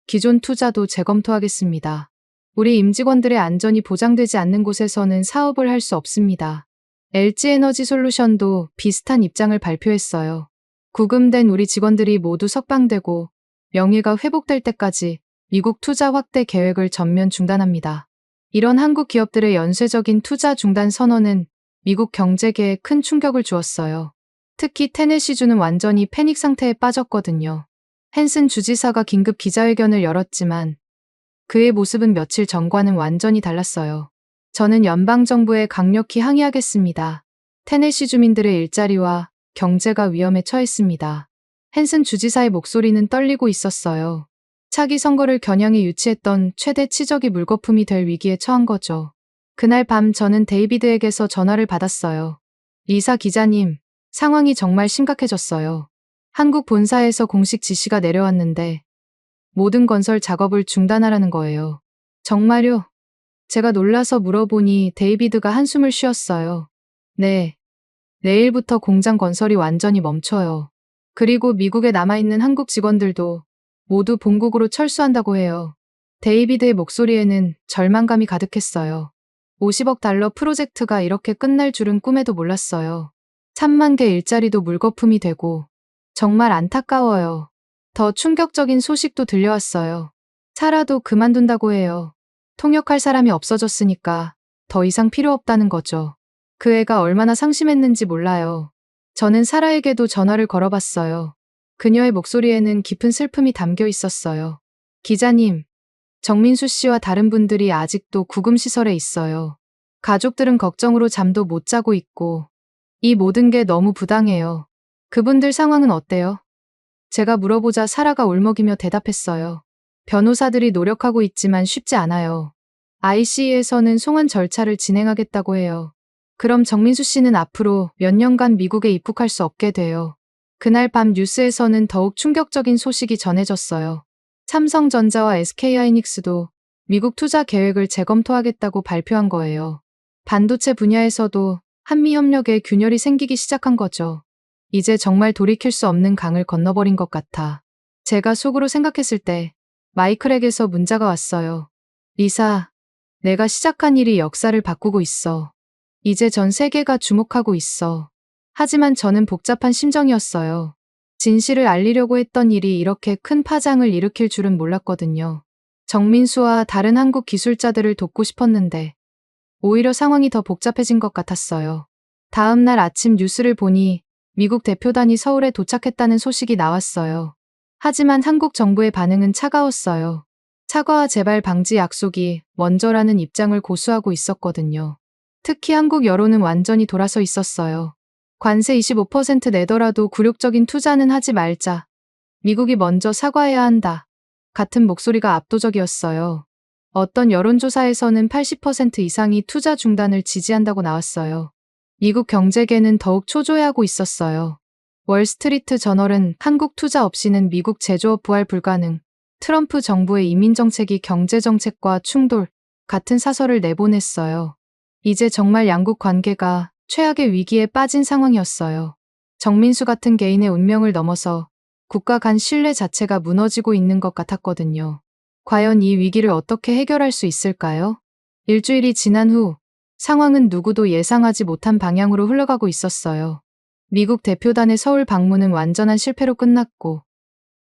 기존 투자도 재검토하겠습니다. 우리 임직원들의 안전이 보장되지 않는 곳에서는 사업을 할 수 없습니다. LG에너지솔루션도 비슷한 입장을 발표했어요. 구금된 우리 직원들이 모두 석방되고 명예가 회복될 때까지 미국 투자 확대 계획을 전면 중단합니다. 이런 한국 기업들의 연쇄적인 투자 중단 선언은 미국 경제계에 큰 충격을 주었어요. 특히 테네시주는 완전히 패닉 상태에 빠졌거든요. 헨슨 주지사가 긴급 기자회견을 열었지만 그의 모습은 며칠 전과는 완전히 달랐어요. 저는 연방정부에 강력히 항의하겠습니다. 테네시 주민들의 일자리와 경제가 위험에 처했습니다. 헨슨 주지사의 목소리는 떨리고 있었어요. 차기 선거를 겨냥해 유치했던 최대 치적이 물거품이 될 위기에 처한 거죠. 그날 밤 저는 데이비드에게서 전화를 받았어요. 리사 기자님, 상황이 정말 심각해졌어요. 한국 본사에서 공식 지시가 내려왔는데 모든 건설 작업을 중단하라는 거예요. 정말요? 제가 놀라서 물어보니 데이비드가 한숨을 쉬었어요. 네. 내일부터 공장 건설이 완전히 멈춰요. 그리고 미국에 남아있는 한국 직원들도 모두 본국으로 철수한다고 해요. 데이비드의 목소리에는 절망감이 가득했어요. 50억 달러 프로젝트가 이렇게 끝날 줄은 꿈에도 몰랐어요. 3만 개 일자리도 물거품이 되고 정말 안타까워요. 더 충격적인 소식도 들려왔어요. 살아도 그만둔다고 해요. 통역할 사람이 없어졌으니까 더 이상 필요 없다는 거죠. 그 애가 얼마나 상심했는지 몰라요. 저는 사라에게도 전화를 걸어봤어요. 그녀의 목소리에는 깊은 슬픔이 담겨 있었어요. 기자님, 정민수 씨와 다른 분들이 아직도 구금시설에 있어요. 가족들은 걱정으로 잠도 못 자고 있고, 이 모든 게 너무 부당해요. 그분들 상황은 어때요? 제가 물어보자 사라가 울먹이며 대답했어요. 변호사들이 노력하고 있지만 쉽지 않아요. IC에서는 송환 절차를 진행하겠다고 해요. 그럼 정민수 씨는 앞으로 몇 년간 미국에 입국할 수 없게 돼요. 그날 밤 뉴스에서는 더욱 충격적인 소식이 전해졌어요. 삼성전자와 SK하이닉스도 미국 투자 계획을 재검토하겠다고 발표한 거예요. 반도체 분야에서도 한미 협력에 균열이 생기기 시작한 거죠. 이제 정말 돌이킬 수 없는 강을 건너버린 것 같아. 제가 속으로 생각했을 때 마이클에게서 문자가 왔어요. 리사, 내가 시작한 일이 역사를 바꾸고 있어. 이제 전 세계가 주목하고 있어. 하지만 저는 복잡한 심정이었어요. 진실을 알리려고 했던 일이 이렇게 큰 파장을 일으킬 줄은 몰랐거든요. 정민수와 다른 한국 기술자들을 돕고 싶었는데 오히려 상황이 더 복잡해진 것 같았어요. 다음 날 아침 뉴스를 보니 미국 대표단이 서울에 도착했다는 소식이 나왔어요. 하지만 한국 정부의 반응은 차가웠어요. 사과와 재발 방지 약속이 먼저라는 입장을 고수하고 있었거든요. 특히 한국 여론은 완전히 돌아서 있었어요. 관세 25% 내더라도 굴욕적인 투자는 하지 말자. 미국이 먼저 사과해야 한다. 같은 목소리가 압도적이었어요. 어떤 여론조사에서는 80% 이상이 투자 중단을 지지한다고 나왔어요. 미국 경제계는 더욱 초조해하고 있었어요. 월스트리트 저널은 한국 투자 없이는 미국 제조업 부활 불가능, 트럼프 정부의 이민정책이 경제정책과 충돌 같은 사설을 내보냈어요. 이제 정말 양국 관계가 최악의 위기에 빠진 상황이었어요. 정민수 같은 개인의 운명을 넘어서 국가 간 신뢰 자체가 무너지고 있는 것 같았거든요. 과연 이 위기를 어떻게 해결할 수 있을까요? 일주일이 지난 후 상황은 누구도 예상하지 못한 방향으로 흘러가고 있었어요. 미국 대표단의 서울 방문은 완전한 실패로 끝났고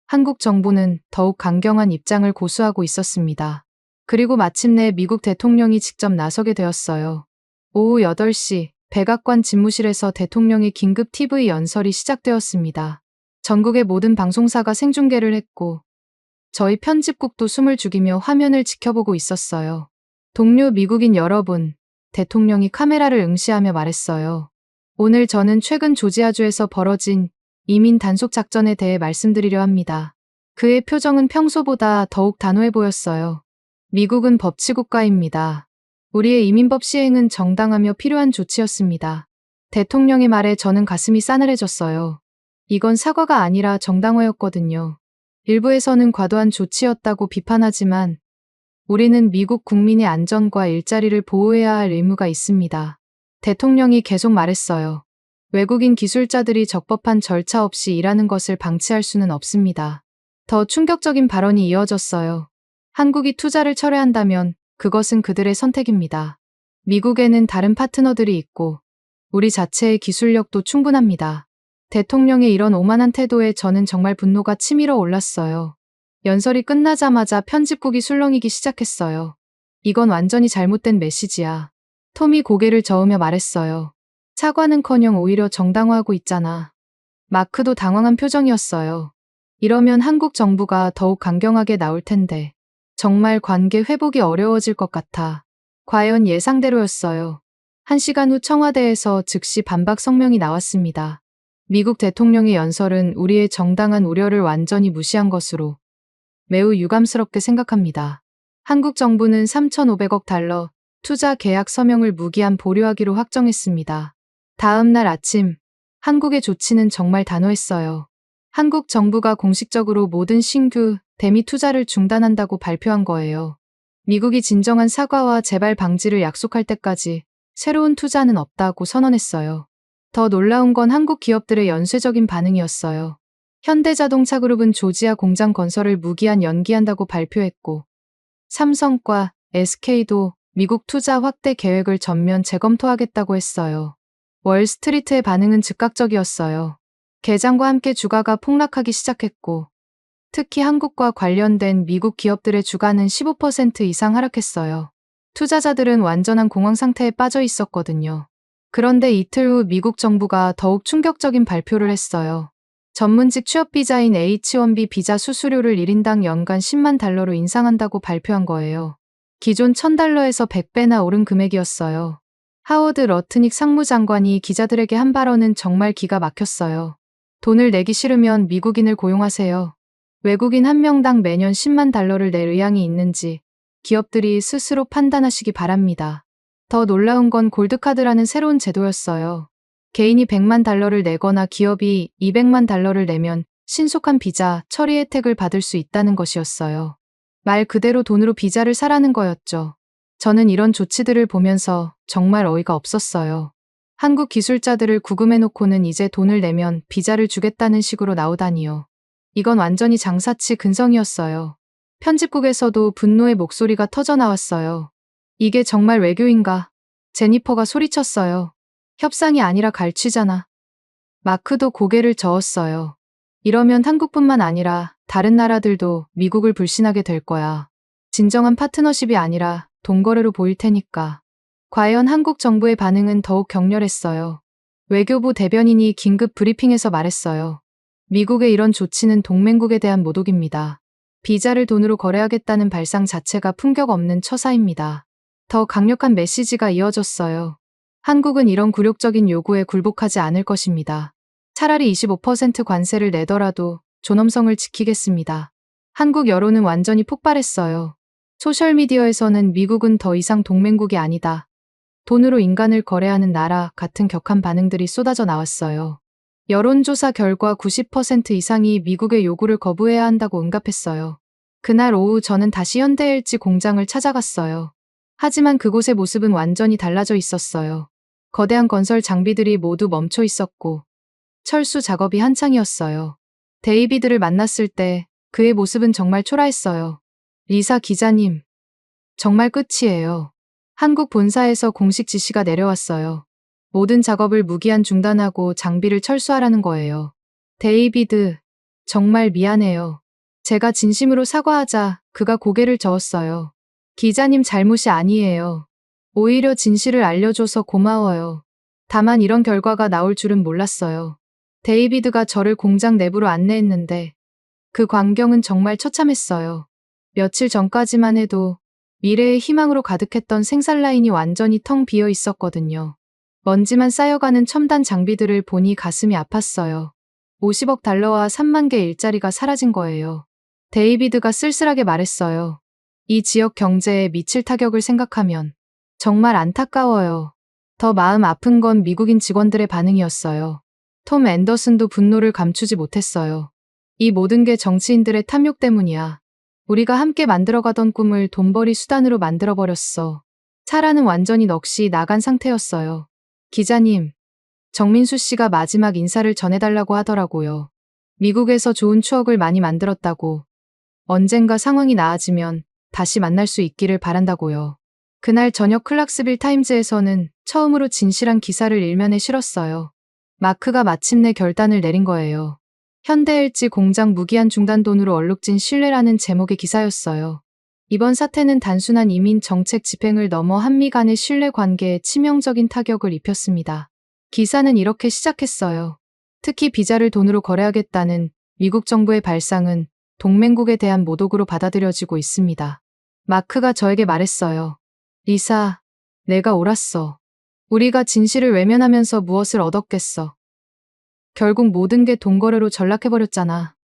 한국 정부는 더욱 강경한 입장을 고수하고 있었습니다. 그리고 마침내 미국 대통령이 직접 나서게 되었어요. 오후 8시 백악관 집무실에서 대통령의 긴급 TV 연설이 시작되었습니다. 전국의 모든 방송사가 생중계를 했고 저희 편집국도 숨을 죽이며 화면을 지켜보고 있었어요. 동료 미국인 여러분, 대통령이 카메라를 응시하며 말했어요. 오늘 저는 최근 조지아주에서 벌어진 이민 단속 작전에 대해 말씀드리려 합니다. 그의 표정은 평소보다 더욱 단호해 보였어요. 미국은 법치국가입니다. 우리의 이민법 시행은 정당하며 필요한 조치였습니다. 대통령의 말에 저는 가슴이 싸늘해졌어요. 이건 사과가 아니라 정당화였거든요. 일부에서는 과도한 조치였다고 비판하지만 우리는 미국 국민의 안전과 일자리를 보호해야 할 의무가 있습니다. 대통령이 계속 말했어요. 외국인 기술자들이 적법한 절차 없이 일하는 것을 방치할 수는 없습니다. 더 충격적인 발언이 이어졌어요. 한국이 투자를 철회한다면 그것은 그들의 선택입니다. 미국에는 다른 파트너들이 있고 우리 자체의 기술력도 충분합니다. 대통령의 이런 오만한 태도에 저는 정말 분노가 치밀어 올랐어요. 연설이 끝나자마자 편집국이 술렁이기 시작했어요. 이건 완전히 잘못된 메시지야. 톰이 고개를 저으며 말했어요. 사과는커녕 오히려 정당화하고 있잖아. 마크도 당황한 표정이었어요. 이러면 한국 정부가 더욱 강경하게 나올 텐데 정말 관계 회복이 어려워질 것 같아. 과연 예상대로였어요. 1시간 후 청와대에서 즉시 반박 성명이 나왔습니다. 미국 대통령의 연설은 우리의 정당한 우려를 완전히 무시한 것으로 매우 유감스럽게 생각합니다. 한국 정부는 3,500억 달러 투자 계약 서명을 무기한 보류하기로 확정했습니다. 다음 날 아침, 한국의 조치는 정말 단호했어요. 한국 정부가 공식적으로 모든 신규 대미 투자를 중단한다고 발표한 거예요. 미국이 진정한 사과와 재발 방지를 약속할 때까지 새로운 투자는 없다고 선언했어요. 더 놀라운 건 한국 기업들의 연쇄적인 반응이었어요. 현대자동차그룹은 조지아 공장 건설을 무기한 연기한다고 발표했고 삼성과 SK도 미국 투자 확대 계획을 전면 재검토하겠다고 했어요. 월스트리트의 반응은 즉각적이었어요. 개장과 함께 주가가 폭락하기 시작했고 특히 한국과 관련된 미국 기업들의 주가는 15% 이상 하락했어요. 투자자들은 완전한 공황 상태에 빠져 있었거든요. 그런데 이틀 후 미국 정부가 더욱 충격적인 발표를 했어요. 전문직 취업 비자인 H1B 비자 수수료를 1인당 연간 10만 달러로 인상한다고 발표한 거예요. 기존 $1,000에서 100배나 오른 금액이었어요. 하워드 러트닉 상무장관이 기자들에게 한 발언은 정말 기가 막혔어요. 돈을 내기 싫으면 미국인을 고용하세요. 외국인 한 명당 매년 10만 달러를 낼 의향이 있는지 기업들이 스스로 판단하시기 바랍니다. 더 놀라운 건 골드카드라는 새로운 제도였어요. 개인이 100만 달러를 내거나 기업이 200만 달러를 내면 신속한 비자 처리 혜택을 받을 수 있다는 것이었어요. 말 그대로 돈으로 비자를 사라는 거였죠. 저는 이런 조치들을 보면서 정말 어이가 없었어요. 한국 기술자들을 구금해놓고는 이제 돈을 내면 비자를 주겠다는 식으로 나오다니요. 이건 완전히 장사치 근성이었어요. 편집국에서도 분노의 목소리가 터져나왔어요. 이게 정말 외교인가? 제니퍼가 소리쳤어요. 협상이 아니라 갈취잖아. 마크도 고개를 저었어요. 이러면 한국뿐만 아니라 다른 나라들도 미국을 불신하게 될 거야. 진정한 파트너십이 아니라 돈거래로 보일 테니까. 과연 한국 정부의 반응은 더욱 격렬했어요. 외교부 대변인이 긴급 브리핑에서 말했어요. 미국의 이런 조치는 동맹국에 대한 모독입니다. 비자를 돈으로 거래하겠다는 발상 자체가 품격 없는 처사입니다. 더 강력한 메시지가 이어졌어요. 한국은 이런 굴욕적인 요구에 굴복하지 않을 것입니다. 차라리 25% 관세를 내더라도 존엄성을 지키겠습니다. 한국 여론은 완전히 폭발했어요. 소셜미디어에서는 미국은 더 이상 동맹국이 아니다. 돈으로 인간을 거래하는 나라 같은 격한 반응들이 쏟아져 나왔어요. 여론조사 결과 90% 이상이 미국의 요구를 거부해야 한다고 응답했어요. 그날 오후 저는 다시 현대LG 공장을 찾아갔어요. 하지만 그곳의 모습은 완전히 달라져 있었어요. 거대한 건설 장비들이 모두 멈춰 있었고 철수 작업이 한창이었어요. 데이비드를 만났을 때 그의 모습은 정말 초라했어요. 리사 기자님, 정말 끝이에요. 한국 본사에서 공식 지시가 내려왔어요. 모든 작업을 무기한 중단하고 장비를 철수하라는 거예요. 데이비드, 정말 미안해요. 제가 진심으로 사과하자 그가 고개를 저었어요. 기자님 잘못이 아니에요. 오히려 진실을 알려줘서 고마워요. 다만 이런 결과가 나올 줄은 몰랐어요. 데이비드가 저를 공장 내부로 안내했는데 그 광경은 정말 처참했어요. 며칠 전까지만 해도 미래의 희망으로 가득했던 생산 라인이 완전히 텅 비어 있었거든요. 먼지만 쌓여가는 첨단 장비들을 보니 가슴이 아팠어요. 50억 달러와 3만 개 일자리가 사라진 거예요. 데이비드가 쓸쓸하게 말했어요. 이 지역 경제에 미칠 타격을 생각하면 정말 안타까워요. 더 마음 아픈 건 미국인 직원들의 반응이었어요. 톰 앤더슨도 분노를 감추지 못했어요. 이 모든 게 정치인들의 탐욕 때문이야. 우리가 함께 만들어가던 꿈을 돈벌이 수단으로 만들어버렸어. 차라는 완전히 넋이 나간 상태였어요. 기자님, 정민수 씨가 마지막 인사를 전해달라고 하더라고요. 미국에서 좋은 추억을 많이 만들었다고. 언젠가 상황이 나아지면 다시 만날 수 있기를 바란다고요. 그날 저녁 클락스빌 타임즈에서는 처음으로 진실한 기사를 일면에 실었어요. 마크가 마침내 결단을 내린 거예요. 현대LG 공장 무기한 중단 돈으로 얼룩진 신뢰라는 제목의 기사였어요. 이번 사태는 단순한 이민 정책 집행을 넘어 한미 간의 신뢰 관계에 치명적인 타격을 입혔습니다. 기사는 이렇게 시작했어요. 특히 비자를 돈으로 거래하겠다는 미국 정부의 발상은 동맹국에 대한 모독으로 받아들여지고 있습니다. 마크가 저에게 말했어요. 리사, 내가 옳았어. 우리가 진실을 외면하면서 무엇을 얻었겠어. 결국 모든 게 돈거래로 전락해버렸잖아.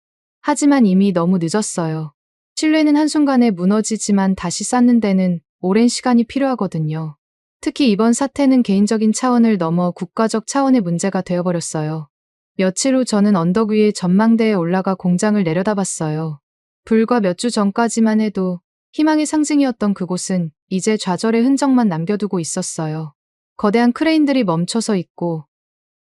하지만 이미 너무 늦었어요. 신뢰는 한순간에 무너지지만 다시 쌓는 데는 오랜 시간이 필요하거든요. 특히 이번 사태는 개인적인 차원을 넘어 국가적 차원의 문제가 되어버렸어요. 며칠 후 저는 언덕 위의 전망대에 올라가 공장을 내려다봤어요. 불과 몇 주 전까지만 해도 희망의 상징이었던 그곳은 이제 좌절의 흔적만 남겨두고 있었어요. 거대한 크레인들이 멈춰서 있고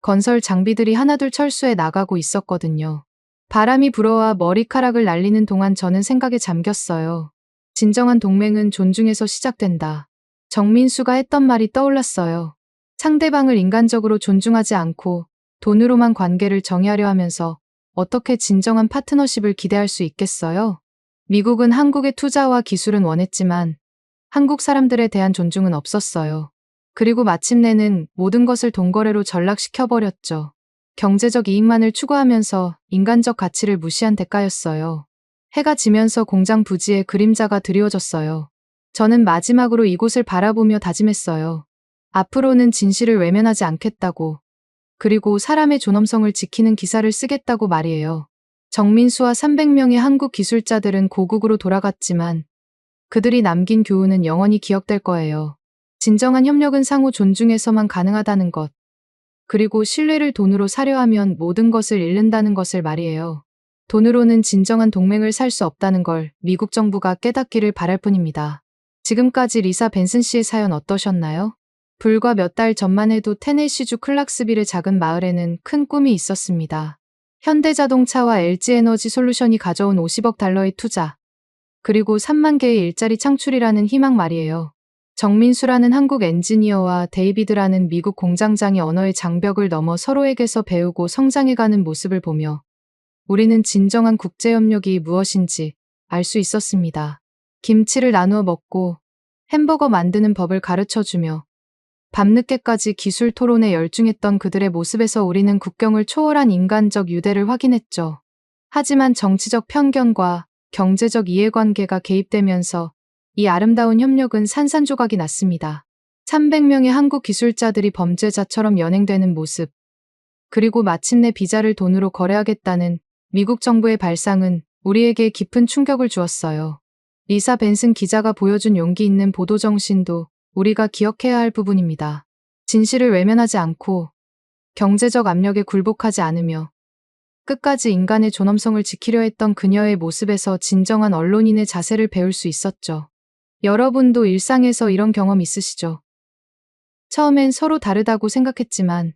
건설 장비들이 하나둘 철수해 나가고 있었거든요. 바람이 불어와 머리카락을 날리는 동안 저는 생각에 잠겼어요. 진정한 동맹은 존중에서 시작된다. 정민수가 했던 말이 떠올랐어요. 상대방을 인간적으로 존중하지 않고 돈으로만 관계를 정의하려 하면서 어떻게 진정한 파트너십을 기대할 수 있겠어요? 미국은 한국의 투자와 기술은 원했지만 한국 사람들에 대한 존중은 없었어요. 그리고 마침내는 모든 것을 돈거래로 전락시켜버렸죠. 경제적 이익만을 추구하면서 인간적 가치를 무시한 대가였어요. 해가 지면서 공장 부지에 그림자가 드리워졌어요. 저는 마지막으로 이곳을 바라보며 다짐했어요. 앞으로는 진실을 외면하지 않겠다고, 그리고 사람의 존엄성을 지키는 기사를 쓰겠다고 말이에요. 정민수와 300명의 한국 기술자들은 고국으로 돌아갔지만 그들이 남긴 교훈은 영원히 기억될 거예요. 진정한 협력은 상호 존중에서만 가능하다는 것. 그리고 신뢰를 돈으로 사려 하면 모든 것을 잃는다는 것을 말이에요. 돈으로는 진정한 동맹을 살 수 없다는 걸 미국 정부가 깨닫기를 바랄 뿐입니다. 지금까지 리사 벤슨 씨의 사연 어떠셨나요? 불과 몇 달 전만 해도 테네시주 클락스빌의 작은 마을에는 큰 꿈이 있었습니다. 현대자동차와 LG에너지솔루션이 가져온 50억 달러의 투자, 그리고 3만 개의 일자리 창출이라는 희망 말이에요. 정민수라는 한국 엔지니어와 데이비드라는 미국 공장장이 언어의 장벽을 넘어 서로에게서 배우고 성장해가는 모습을 보며 우리는 진정한 국제협력이 무엇인지 알 수 있었습니다. 김치를 나누어 먹고 햄버거 만드는 법을 가르쳐주며 밤늦게까지 기술 토론에 열중했던 그들의 모습에서 우리는 국경을 초월한 인간적 유대를 확인했죠. 하지만 정치적 편견과 경제적 이해관계가 개입되면서 이 아름다운 협력은 산산조각이 났습니다. 300명의 한국 기술자들이 범죄자처럼 연행되는 모습, 그리고 마침내 비자를 돈으로 거래하겠다는 미국 정부의 발상은 우리에게 깊은 충격을 주었어요. 리사 벤슨 기자가 보여준 용기 있는 보도 정신도 우리가 기억해야 할 부분입니다. 진실을 외면하지 않고 경제적 압력에 굴복하지 않으며 끝까지 인간의 존엄성을 지키려 했던 그녀의 모습에서 진정한 언론인의 자세를 배울 수 있었죠. 여러분도 일상에서 이런 경험 있으시죠? 처음엔 서로 다르다고 생각했지만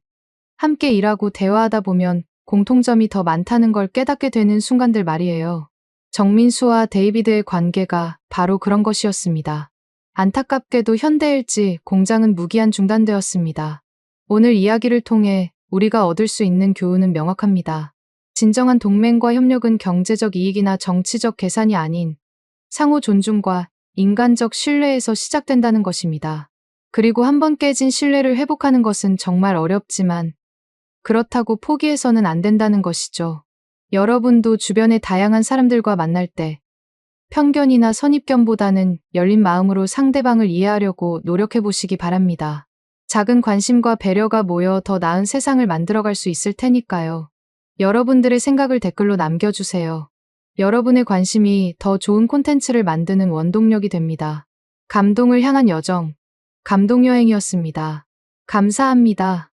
함께 일하고 대화하다 보면 공통점이 더 많다는 걸 깨닫게 되는 순간들 말이에요. 정민수와 데이비드의 관계가 바로 그런 것이었습니다. 안타깝게도 현대일지 공장은 무기한 중단되었습니다. 오늘 이야기를 통해 우리가 얻을 수 있는 교훈은 명확합니다. 진정한 동맹과 협력은 경제적 이익이나 정치적 계산이 아닌 상호 존중과 인간적 신뢰에서 시작된다는 것입니다. 그리고 한번 깨진 신뢰를 회복하는 것은 정말 어렵지만 그렇다고 포기해서는 안 된다는 것이죠. 여러분도 주변의 다양한 사람들과 만날 때 편견이나 선입견보다는 열린 마음으로 상대방을 이해하려고 노력해 보시기 바랍니다. 작은 관심과 배려가 모여 더 나은 세상을 만들어갈 수 있을 테니까요. 여러분들의 생각을 댓글로 남겨주세요. 여러분의 관심이 더 좋은 콘텐츠를 만드는 원동력이 됩니다. 감동을 향한 여정, 감동여행이었습니다. 감사합니다.